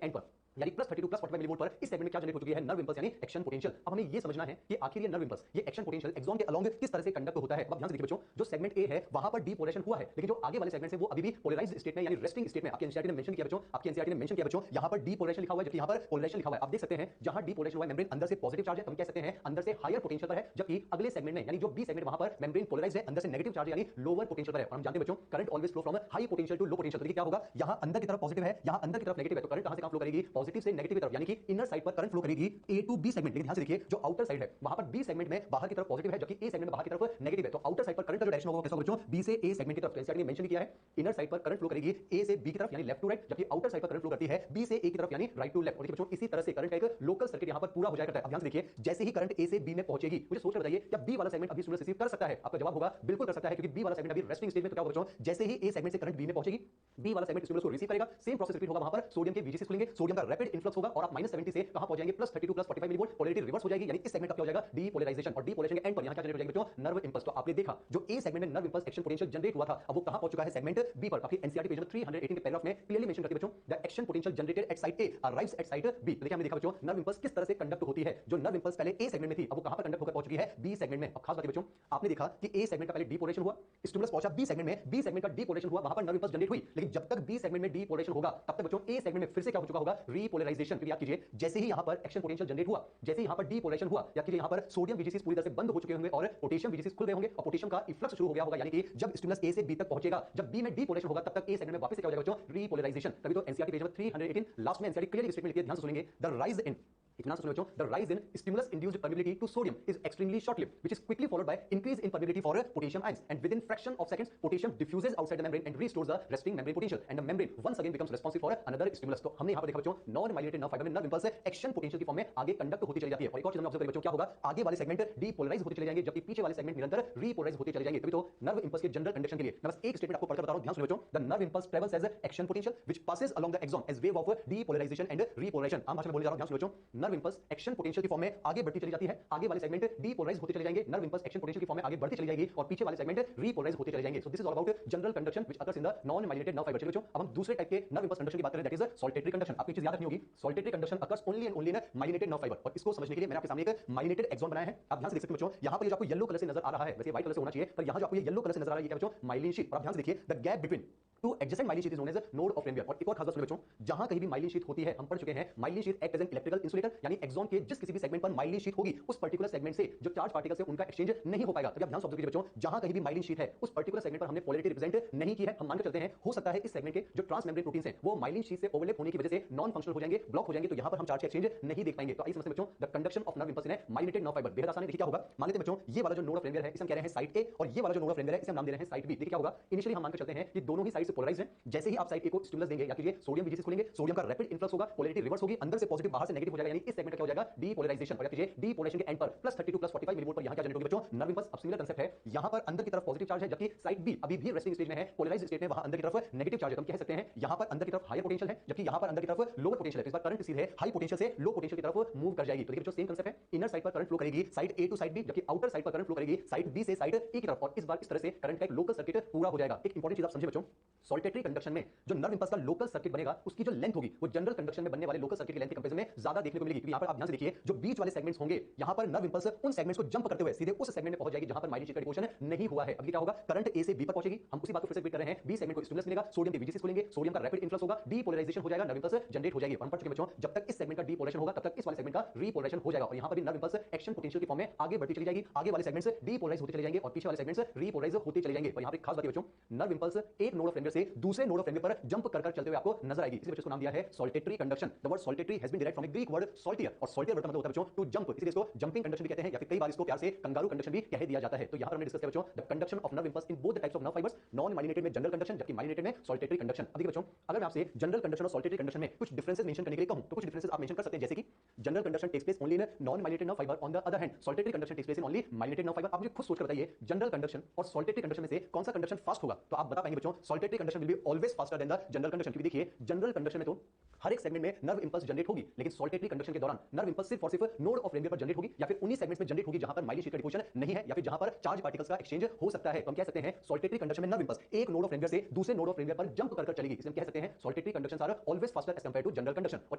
एंड पर यानी +32 +45 मिलीवोल्ट पर इस सेगमेंट में क्या जनरेट हो चुकी है, नर्व इंपल्स यानी एक्शन पोटेंशियल। अब हमें ये समझना है कि आखिर ये नर्व इंपल्स, ये एक्शन पोटेंशियल एक्सॉन के अलोंग किस तरह से कंडक्ट होता है। अब ध्यान से देखिए बच्चों, जो सेगमेंट ए है वहां पर डीपोलराइजेशन हुआ है, लेकिन जो आगे वाले सेगमेंट है वो अभी भी पोलराइज्ड स्टेट में यानी रेस्टिंग स्टेट में। आपके एनसीईआरटी ने मेंशन किया बच्चों, आपके एनसीईआरटी ने मेंशन किया बच्चों, यहां पर डीपोलराइजेशन लिखा हुआ है जबकि यहां पर पोलराइजेशन लिखा हुआ है। आप देख सकते हैं जहां डीपोलराइजेशन हुआ है मेम्ब्रेन अंदर से पॉजिटिव चार्ज है, हम कह सकते हैं अंदर से हायर पोटेंशियल पर है, जबकि अगले सेगमेंट में यानी जो बी सेगमेंट वहां पर मेम्ब्रेन पोलराइज्ड है, अंदर से नेगेटिव चार्ज यानी लोअर पोटेंशियल पर है। और हम जानते हैं बच्चों current always flow from high potential to low potential. तो देखिए क्या होगा, यहां अंदर की तरफ पॉजिटिव है, यहां अंदर की तरफ नेगेटिव है, तो करंट कहां से कहां फ्लो करेगी, पॉजिटिव से नेगेटिव की तरफ, यानी कि इनर साइड पर करंट फ्लो करेगी ए टू बी सेगमेंट। लेकिन ध्यान से देखिए जो आउटर साइड है वहां पर बी सेगमेंट में बाहर की तरफ पॉजिटिव है जबकि ए सेगमेंट में बाहर की तरफ नेगेटिव है, तो आउटर साइड पर करंट का जो डायरेक्शन होगा कैसा होगा बच्चों, बी से ए सेगमेंट की तरफ। एनसीईआरटी ने मेंशन किया है इनर साइड पर करंट फ्लो करेगी ए से बी की तरफ यानी लेफ्ट टू राइट, जबकि आउटर साइड पर करंट फ्लो करती है बी से ए की तरफ यानी राइट टू लेफ्ट। और देखिए बच्चों इसी तरह से करंट का एक लोकल सर्किट यहां पर पूरा हो जाया करता है। अब ध्यान से देखिए जैसे ही करंट ए से बी में पहुंचेगी, मुझे सोचकर बताइए क्या बी वाला सेगमेंट अभी स्टिमुलस रिसीव कर सकता है। आपका जवाब होगा बिल्कुल कर सकता है, क्योंकि बी वाला सेगमेंट अभी रेस्टिंग स्टेज में। तो क्या होगा बच्चों, जैसे ही ए सेगमेंट से करंट बी में पहुंचेगी, बी वाला सेगमेंट स्टिमुलस को रिसीव करेगा, सेम प्रोसेस रिपीट होगा, वहां पर सोडियम के वीजीसीज खुलेंगे, सोडियम का रैपिड इन्फ्लक्स होगा और आप -70 से कहां पहुंच जाएंगे, +32 +45 मिलीवोल्ट, पोलैरिटी रिवर्स हो जाएगी, यानी इस सेगमेंट का क्या हो जाएगा, डीपोलराइजेशन। और डीपोलराइजेशन के एंड पर यहां क्या जनरेट हो जाएगा बच्चों, नर्व इंपल्स। तो आपने देखा जो ए सेगमेंट में nerve impulse action potential generate हुआ था, अब वो कहां पहुंच चुका है, सेगमेंट बी पर। आपकी एनसीईआरटी पेज नंबर 318 के पैराग्राफ में क्लियरली मेंशन करती है बच्चों, the action potential generated at site A arrives at site B. देखिए हमने देखा बच्चों नर्व इंपल्स किस तरह से कंडक्ट होती है। जो नर्व इंपल्स पहले ए सेगमेंट में थी अब वो कहां पर कंडक्ट होकर पहुंच चुकी है, बी सेगमेंट में। अब खास बात है बच्चों, आपने देखा कि ए सेगमेंट का पहले डीपोलराइजेशन हुआ, स्टिमुलस पहुंचा बी सेगमेंट में, बी सेगमेंट का डीपोलराइजेशन हुआ, वहां पर नर्व इंपल्स जनरेट हुई, लेकिन जब तक बी सेगमेंट में डीपोलराइजेशन होगा तब तक बच्चों ए सेगमेंट में फिर से क्या हो चुका होगा, रीपोलराइजेशन। क्योंकि याद कीजिए जैसे ही यहां पर एक्शन पोटेंशियल जनरेट हुआ, जैसे ही यहां पर डीपोलराइजेशन हुआ, याद कीजिए यहां पर सोडियम वीजीसीज पूरी तरह से बंद हो चुके होंगे और पोटेशियम वीजीसीज खुल गए होंगे और पोटेशियम का इफ्लक्स शुरू हो गया होगा, यानी कि जब स्टिमुलस ए से बी तक पहुंचेगा, जब बी में डीपोलराइजेशन होगा तब तक ए सेगमेंट में वापस से क्या हो जाएगा बच्चों, रीपोलराइजेशन। तभी तो एनसीईआरटी पेज नंबर 318 लास्ट में एनसीईआरटी क्लियरली स्टेटमेंट लिखी है, ध्यान से सुनेंगे, द राइज इन इतना सुनो बच्चों, the rise in stimulus induced permeability to sodium is extremely short lived, which is quickly followed by increase in permeability for potassium ions, and within fraction of seconds potassium diffuses outside the membrane and restores the resting membrane potential, and the membrane once again becomes responsive for another stimulus। तो हमने यहां पर देखा बच्चों non myelinated nerve fibre में nerve impulse action potential की form में आगे कंडक्ट होती चली जाती है। और एक और चीज हमने ऑब्जर्व करी बच्चों, क्या होगा, आगे वाले सेगमेंट डीपोलराइज होते चले जाएंगे जबकि पीछे वाले सेगमेंट निरंतर रीपोलराइज होते चले जाएंगे। तभी तो नर्व इंपल्स के जनरल कंडक्शन के लिए मैं बस एक स्टेटमेंट आपको पढ़कर बता रहा हूं, ध्यान सुनो बच्चों, the nerve impulse travels as action potential which passes along the axon as wave of depolarization and repolarization। आम भाषा में बोलने जा रहा हूं, ध्यान सुनो बच्चों, नर्व इंपल्स एक्शन पोटेंशियल की फॉर्म में आगे बढ़ती चली जाती है, आगे वाले सेगमेंट डीपोलराइज होते चले जाएंगे, नर्व इंपल्स एक्शन पोटेंशियल की फॉर्म में आगे बढ़ती चली जाएगी और पीछे वाले सेगमेंट रीपोलराइज होते चले जाएंगे। सो this is all about general conduction which occurs in the non myelinated nerve fibre. चलिए बच्चों अब हम दूसरे टाइप के नर्व इंपल्स कंडक्शन की बात करें, दैट इज सॉल्टेटरी कंडक्शन। आपको चीज याद रखनी होगी, saltatory conduction occurs only and only in myelinated nerve fibre. और इसको समझने के लिए मैंने आपके सामने एक माइलिनेटेड एक्सॉन बनाया है, आप ध्यान से देख सकते हो बच्चों, यहां पर ये जो आपको येलो कलर से नजर आ रहा है, वैसे व्हाइट कलर से होना चाहिए, पर यहां जो आपको ये येलो कलर से नजर आ रहा है ये क्या बच्चों, माइलिन शीथ। और आप ध्यान से देखिए the gap between two adjacent myelin sheath is known as node of Ranvier. और एक और खास बात सुनिए बच्चों, जहां कहीं भी माइलिन शीथ होती है, हम पढ़ चुके हैं myelin sheath act as an electrical insulator, यानी एक्सॉन के जिस किसी भी सेगमेंट पर माइलिन शीथ होगी उस पर्टिकुलर सेगमेंट से जो चार्ज पार्टिकल से उनका एक्सचेंज नहीं हो पाएगा। तो आप ध्यान से ऑब्जर्व कीजिए बच्चों, जहां कहीं भी माइलिन शीथ है उस पर्टिकुलर सेगमेंट पर हमने पोलैरिटी रिप्रेजेंट नहीं की है, हम मानकर चलते हैं हो सकता है इस सेगमेंट के जो ट्रांसमेम्ब्रेन प्रोटीन्स हैं वो माइलिन शीथ से ओवरलैप होने की वजह से नॉन फंक्शनल हो जाएंगे, ब्लॉक हो जाएंगे, तो यहां पर हम चार्ज एक्सचेंज नहीं देख पाएंगे। तो आइए समझते हैं बच्चों the conduction of nerve impulse in myelinated nerve fibre. बेहद आसान है, देखिए क्या होगा, मान लेते हैं बच्चों ये वाला जो नोड ऑफ रेनवियर है इसे हम कह रहे हैं साइट ए और ये वाला जो नोड ऑफ रेनवियर है इसे हम नाम दे रहे हैं साइट बी। देखिए क्या होगा, इनिशियली हम मानकर चलते हैं कि दोनों ही साइड से पोलराइज्ड हैं, जैसे ही आप साइट ए को स्टिमुलस देंगे या कीजिए सोडियम वीजीसीज खुलेंगे, सोडियम का रैपिड इन्फ्लक्स होगा, पोलैरिटी रिवर्स होगी, अंदर से पॉजिटिव बाहर से नेगेटिव हो जाएगा, यानी इस सेगमेंट का क्या हो जाएगा, डीपोलराइजेशन। और कीजिए डीपोलराइजेशन के एंड पर +32 +45 मिलीवोल्ट पर यहां क्या जनरेट होगी बच्चों, नर्व इंपल्स। अब सिमिलर कांसेप्ट है, यहां पर अंदर की तरफ पॉजिटिव चार्ज है जबकि साइट बी अभी भी रेस्टिंग स्टेज में है, पोलराइज्ड स्टेट में, वहां अंदर की तरफ नेगेटिव चार्ज है। तो हम कह सकते हैं यहां पर अंदर की तरफ हायर पोटेंशियल है जबकि यहां पर अंदर की तरफ लोअर पोटेंशियल है। इस बार करंट सीधे हाई पोटेंशियल से लो पोटेंशियल की तरफ मूव कर जाएगी। तो देखिए बच्चों सेम कांसेप्ट है, इनर साइड पर करंट फ्लो करेगी side A to side B, जबकि आउटर साइड पर करंट फ्लो करेगी साइड बी से साइड ए की तरफ। और इस बार इस तरह से करंट का एक लोकल सर्किट पूरा हो जाएगा। एक इंपॉर्टेंट चीज आप समझे बच्चों, सॉल्टेटरी कंडक्शन में जो नर्व इंपल्स का लोकल सर्किट बनेगा उसकी जो लेंथ होगी वो जनरल कंडक्शन में बनने वाले लोकल सर्किट की लेंथ के कंपैरिजन में ज्यादा देखने को मिलेगी। क्योंकि यहां पर आप ध्यान से देखिए जो बीच वाले सेगमेंट्स होंगे यहां पर नर्व इंपल्स उन सेगमेंट्स को जंप करते हुए सीधे उस सेगमेंट में पहुंच जाएगी जहां पर माइलिन शीथ का डिपोजिशन नहीं हुआ है। अभी क्या होगा, करंट ए से बी पर पहुंचेगी, हम उसी बात को फिर से रिपीट कर रहे हैं, बी सेगमेंट को स्टिमुलस मिलेगा, सोडियम के वीजीसीज खुलेंगे, सोडियम का रैपिड इन्फ्लक्स होगा, डीपोलराइजेशन हो जाएगा, नर्व इंपल्स जनरेट हो जाएगी। हम पढ़ चुके बच्चों जब तक इस सेगमेंट का डीपोलराइजेशन होगा तब तक इस वाले सेगमेंट का रीपोलराइजेशन हो जाएगा। और यहां पर भी नर्व इंपल्स एक्शन पोटेंशियल की फॉर्म में आगे बढ़ती चली जाएगी, आगे वाले सेगमेंट्स डीपोलराइज होते चले जाएंगे और पीछे वाले सेगमेंट्स रीपोलराइज होते चले जाएंगे। और यहां पर एक खास बात है बच्चों, नर्व इंपल्स एक नोड ऑफ रेनवियर रेंजर से दूसरे नोड ऑफ रेंजर पर जंप कर चलते हुए आपको नजर आएगी, इसलिए बच्चों इसको नाम दिया है saltatory conduction. The word saltatory has been derived from the Greek word saltare, और सॉल्टियर वर्ड का मतलब होता है बच्चों टू जंप, इसलिए इसको जंपिंग कंडक्शन भी कहते हैं, या फिर कई बार इसको प्यार से कंगारू कंडक्शन भी कह दिया जाता है। तो यहां पर हमने डिस्कस किया बच्चों the conduction of nerve impulse in both the types of nerve fibres, non myelinated में जनरल कंडक्शन, जबकि माइलिनेटेड में सॉल्टेटरी कंडक्शन। अब देखिए बच्चों, अगर मैं आपसे जनरल कंडक्शन और सॉल्टेटरी कंडक्शन में कुछ डिफरेंसेस मेंशन करने के लिए कहूं तो कुछ डिफरेंसेस आप मेंशन कर सकते हैं, जैसे कि general conduction takes place only in non myelinated nerve fibre, on the other hand saltatory conduction takes place in only myelinated nerve fibre. आप मुझे खुद सोचकर बताइए जनरल कंडक्शन और सॉल्टेटरी कंडक्शन में से कौन सा कंडक्शन फास्ट होगा, तो आप बता पाएंगे बच्चों saltatory conduction will be always faster than the general conduction, क्योंकि देखिए जनरल कंडक्शन में तो हर एक सेगमेंट में नर्व इंपल्स जनरेट होगी, लेकिन सॉल्टेटरी कंडक्शन के दौरान नर्व इंपल्स सिर्फ और सिर्फ नोड ऑफ रेंजर पर जनरेट होगी, या फिर उन्हीं सेगमेंट्स में जनरेट होगी जहां पर माइलिन शीट का डिपोजिशन नहीं है, या फिर जहां पर चार्ज पार्टिकल्स का एक्सचेंज हो सकता है। तो हम कह सकते हैं सॉल्टेटरी कंडक्शन में नर्व इंपल्स एक नोड ऑफ रेंजर से दूसरे नोड ऑफ रेंजर पर जंप कर चलेगी, इसलिए हम कह सकते हैं saltatory conduction are always faster as compared to general conduction. और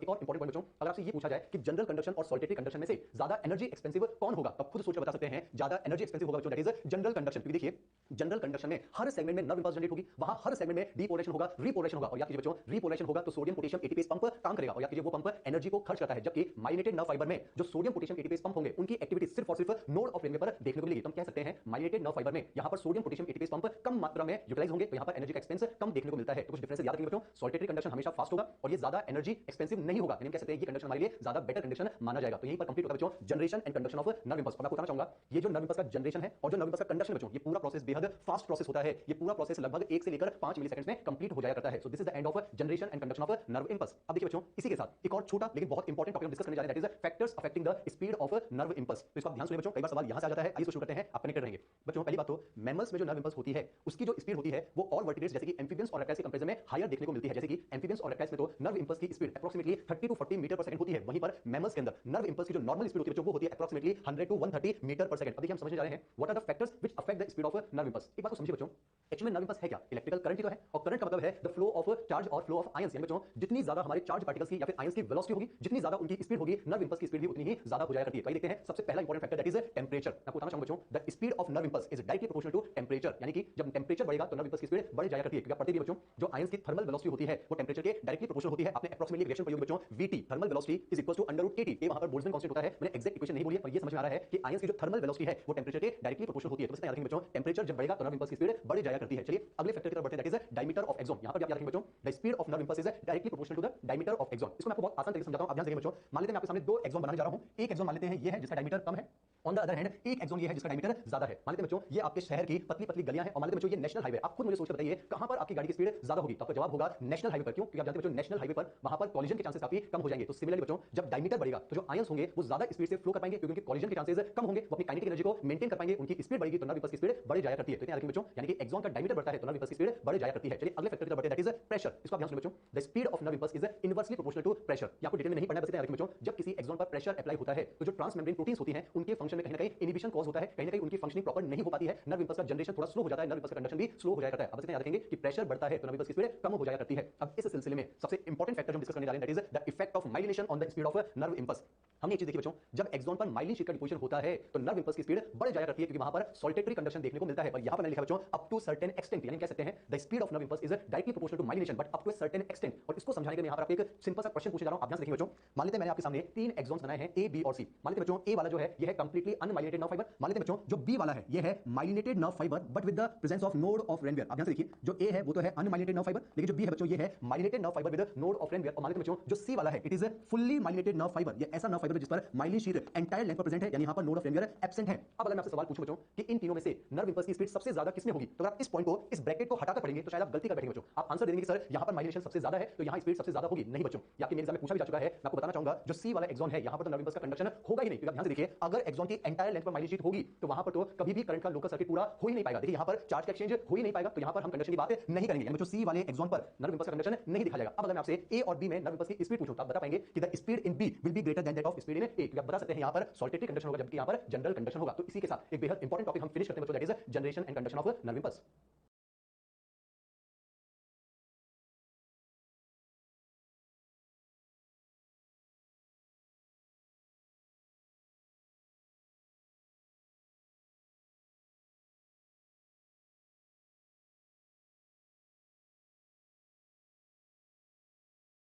एक और इंपॉर्टेंट पॉइंट बच्चों, अगर आपसे ये पूछा जाए कि जनरल कंडक्शन और सॉल्टेटरी कंडक्शन में से ज्यादा एनर्जी एक्सपेंसिव कौन होगा, तो खुद सोचकर बता सकते हैं ज्यादा एनर्जी एक्सपेंसिव होगा बच्चों, दैट इज जनरल कंडक्शन। क्योंकि देखिए जनरल कंडक्शन में हर सेगमेंट में नर्व इंपल्स जनरेट होगी, वहां हर सेगमेंट में डिपोलेशन होगा, रिपोलेशन होगा, और याद कीजिए बच्चों रिपोलेशन होगा तो सोडियम पोटेशियम एटीपीएस पंप काम करेगा, और याद कीजिए वो पंप एनर्जी को खर्च करता है, जबकि माइलिनेटेड नर्व फाइबर में जो सोडियम पोटेशियम एटीपीएस पंप होंगे उनकी एक्टिविटी सिर्फ और सिर्फ नोड ऑफ रेंजर पर देखने को मिलेगी। तो हम कह सकते हैं माइलिनेटेड नर्व फाइबर में यहां पर सोडियम पोटेशियम एटीपीएस पंप कम मात्रा में यूटिलाइज होंगे, तो यहां पर एनर्जी का एक्सपेंस कम देखने को मिलता है। तो कुछ डिफरेंस याद रखिए बच्चों, सॉल्टेटरी कंडक्शन हमेशा फास्ट होगा और ये ज्यादा एनर्जी एक्सपेंसिव नहीं होगा, यानी हम कह सकते हैं ये कंडक्शन हमारे लिए ज्यादा बेटर कंडक्शन माना जाएगा। तो यहीं पर कंप्लीट होगा बच्चों generation and conduction of nerve impulse. मैं आपको बताना चाहूंगा ये जो नर्व इंपल्स का जनरेशन है और जो नर्व इंपल्स का कंडक्शन बच्चों, ये पूरा प्रोसेस बेहद फास्ट प्रोसेस होता है, ये पूरा प्रोसेस लगभग 1 से लेकर 5 मिली सेकंड्स में कंप्लीट हो जाया करता है। सो this is the end of generation and conduction of nerve impulse. अब देखिए बच्चों इसी के साथ एक और छोटा लेकिन बहुत इंपॉर्टेंट टॉपिक हम डिस्कस करने जा रहे हैं, that is factors affecting the speed of nerve impulse. तो इसको आप ध्यान सुनिए बच्चों, कई बार सवाल यहां से आ जाता है, आइए शुरू करते हैं, आप कनेक्टेड रहेंगे बच्चों। पहली बात तो मैमल्स में जो नर्व इंपल्स होती है उसकी जो स्पीड होती है वो और वर्टिब्रेट्स जैसे कि एम्फीबियंस और रेप्टाइल्स के कंपैरिजन में हायर देखने को मिलती है, जैसे कि एम्फीबियंस और रेप्टाइल्स में तो नर्व इंपल्स की speed approximately 30 to 40 metre per second होती है, वहीं पर मैमल्स के अंदर नर्व इंपल्स की जो नॉर्मल स्पीड होती है वो होती है approximately 100 to 130 metre per second. अब देखिए हम समझने जा रहे हैं what are the factors which affect the speed of nerve impulse. एक बात को समझिए बच्चों, एक्चुअली नर्व इंपल्स है क्या, इलेक्ट्रिकल करंट ही तो है, और करंट का मतलब है द फ्लो ऑफ चार्ज और फ्लो ऑफ आयंस, यानी बच्चों जितनी ज्यादा हमारे चार्ज पार्टिकल्स की या फिर आयंस की वेलोसिटी होगी, जितनी ज्यादा उनकी स्पीड होगी, नर्व इंपल्स की स्पीड भी उतनी ही ज्यादा हो जाया करती है। तो आइए देखते हैं सबसे पहला important factor that is temperature. मैं आपको बताना चाहूंगा बच्चों the speed of nerve impulse is directly proportional to temperature, यानी कि जब टेंपरेचर बढ़ेगा तो नर्व इंपल्स की स्पीड बढ़ जाया करती है, क्योंकि आप पढ़ते भी बच्चों जो आयंस की थर्मल वेलोसिटी होती है वो टेंपरेचर के डायरेक्टली प्रोपोर्शनल होती है। आपने एप्रोक्सीमेटली रिएक्शन पढ़ी होगी बच्चों, Vt thermal velocity is equal to √kT, ये वहां पर बोल्ट्जमैन कांस्टेंट होता है। मैंने एग्जैक्ट इक्वेशन नहीं बोली है, पर ये समझ में आ रहा है कि आयंस की जो थर्मल वेलोसिटी है वो टेंपरेचर के डायरेक्टली प्रोपोर्शनल होती है। तो बस याद रखेंगे बच्चों टेंपरेचर जब बढ़ेगा तो नर्व इंपल्स की स्पीड बढ़ जाया करती है। चलिए अगले फैक्टर की तरफ बढ़ते हैं, that is diameter of axon. यहां पर आप याद रखेंगे बच्चों the speed of nerve impulse is directly proportional to the diameter of axon. इसको मैं आपको बहुत आसान तरीके से समझाता हूं, आप ध्यान से देखिए बच्चों। मान लेते हैं मैं आपके सामने दो एक्सॉन बनाने जा रहा हूं, एक एक्सॉन मान लेते हैं ये है जिसका डायमीटर कम है, ऑन द अदर हैंड एक एक्सॉन ये है जिसका डायमीटर ज्यादा है। मान लेते हैं बच्चों ये आपके शहर की पतली पतली गलियां हैं, और मान लेते हैं बच्चों ये नेशनल हाईवे। आप खुद मुझे सोचकर बताइए कहां पर आपकी गाड़ी की स्पीड ज्यादा होगी, तो आपका जवाब होगा नेशनल हाईवे पर। क्यों? क्योंकि आप जानते हैं बच्चों नेशनल हाईवे पर वहां पर कॉलिजन के चांसेस काफी कम हो जाएंगे। तो सिमिलरली बच्चों जब डायमीटर बढ़ेगा तो जो आयंस होंगे वो ज्यादा स्पीड से फ्लो कर पाएंगे, क्योंकि उनके कॉलिजन के चांसेस कम होंगे, वो अपनी काइनेटिक एनर्जी को मेंटेन कर पाएंगे, उनकी स्पीड बढ़ेगी तो नर्व इंपल्स की स्पीड बढ़ जाया करती है। तो याद रखेंगे बच्चों, यानी कि एक्सॉन का डायमीटर बढ़ता है तो नर्व इंपल्स की स्पीड बढ़ जाया करती है। चलिए अगले फैक्टर की तरफ बढ़ते हैं, दैट इज प्रेशर। इसको आप ध्यान सुनिए बच्चों, the speed of nerve impulse is inversely proportional to pressure. ये आपको डिटेल में नहीं पढ़ना है, बस याद रखेंगे बच्चों जब किसी एक्सॉन पर प्रेशर अप्लाई होता है तो जो ट्रांसमेम्ब्रेन प्रोटीन्स होती हैं उनके फंक्शन में कहीं ना कहीं इनहिबिशन कॉज होता है, कहीं ना कहीं उनकी फंक्शनिंग प्रॉपर नहीं हो पाती है, नर्व इंपल्स का जनरेशन थोड़ा स्लो हो जाता है, नर्व इंपल्स का कंडक्शन भी स्लो हो जाया करता है। अब इसमें याद रखेंगे कि प्रेशर बढ़ता है तो नर्व इंपल्स की स्पीड कम हो जाया करती है। अब इस सिलसिले में सबसे इंपॉर्टेंट फैक्टर जो हम डिस्कस करने जा रहे हैं, that is the effect of myelination on the speed of nerve impulse. हमने ये चीज देखी बच्चों, जब एक्सॉन पर माइलिन शीट का डिपोजिशन होता है तो नर्व इंपल्स की स्पीड बढ़ जाया करती है, क्योंकि वहां पर सॉल्टेटरी कंडक्शन देखने को मिलता है। पर यहां पर मैंने लिखा बच्चों अप टू सर्टेन एक्सटेंट, यानी कह सकते हैं the speed of nerve impulse is directly proportional to myelination but up to certain extent. और इसको समझाने के लिए यहां पर आपको एक सिंपल सा क्वेश्चन पूछने जा रहा हूं, आप ध्यान से देखिए बच्चों। मान लेते हैं मैंने आपके सामने तीन एक्सॉन्स बनाए हैं ए, बी और सी। मान लेते हैं बच्चों ए वाला जो है ये है कंप्लीटली अनमाइलिनेटेड नर्व फाइबर। मान लेते हैं बच्चों जो बी वाला है ये है myelinated nerve fibre but with the presence of node of Ranvier. आप ध्यान से देखिए, जो ए है वो तो है अनमाइलिनेटेड नर्व फाइबर, लेकिन जो बी है बच्चों ये है myelinated nerve fibre with node of Ranvier. और मान लेते हैं बच्चों जो सी वाला है it is fully myelinated nerve fibre, ये ऐसा नर्व फाइबर जिस पर माइलिन शीट एंटायर लेंथ पर प्रेजेंट है, यानी यहां पर नोड ऑफ रेनवियर एब्सेंट है। अब अगर मैं आपसे सवाल पूछूं बच्चों कि इन तीनों में से नर्व इंपल्स की स्पीड सबसे ज्यादा किसमें होगी, तो अगर आप इस पॉइंट को इस ब्रैकेट को हटाकर पढ़ेंगे तो शायद आप गलती कर बैठेंगे बच्चों। आप आंसर दे देंगे कि सर यहां पर माइलिनेशन सबसे ज्यादा है तो यहां स्पीड सबसे ज्यादा होगी। नहीं बच्चों, ये आपके मेन एग्जाम में पूछा भी जा चुका है। मैं आपको बताना चाहूंगा जो सी वाला एक्सॉन है यहां पर तो नर्व इंपल्स का कंडक्शन होगा ही नहीं, क्योंकि आप ध्यान से देखिए अगर एक्सॉन की एंटायर लेंथ पर माइलिन शीट होगी तो वहां पर तो कभी भी करंट का लोकल सर्किट पूरा हो ही नहीं पाएगा। देखिए यहां पर चार्ज का एक्सचेंज हो ही नहीं पाएगा, तो यहां पर हम कंडक्शन की बात नहीं करेंगे। यानी बच्चों सी वाले एक्सॉन पर नर्व इंपल्स का कंडक्शन नहीं दिखाया जाएगा। अब अगर मैं आपसे ए और बी में नर्व इंपल्स की स्पीड पूछूं तो आप बता पाएंगे कि the speed in B will be greater than that of speed in A, क्योंकि आप बता सकते हैं यहां पर सॉल्टेटरी कंडक्शन होगा जबकि यहां पर जनरल कंडक्शन होगा। तो इसी के साथ एक बेहद इंपॉर्टेंट टॉपिक हम फिनिश करते हैं बच्चों, that is generation and conduction of nerve impulse.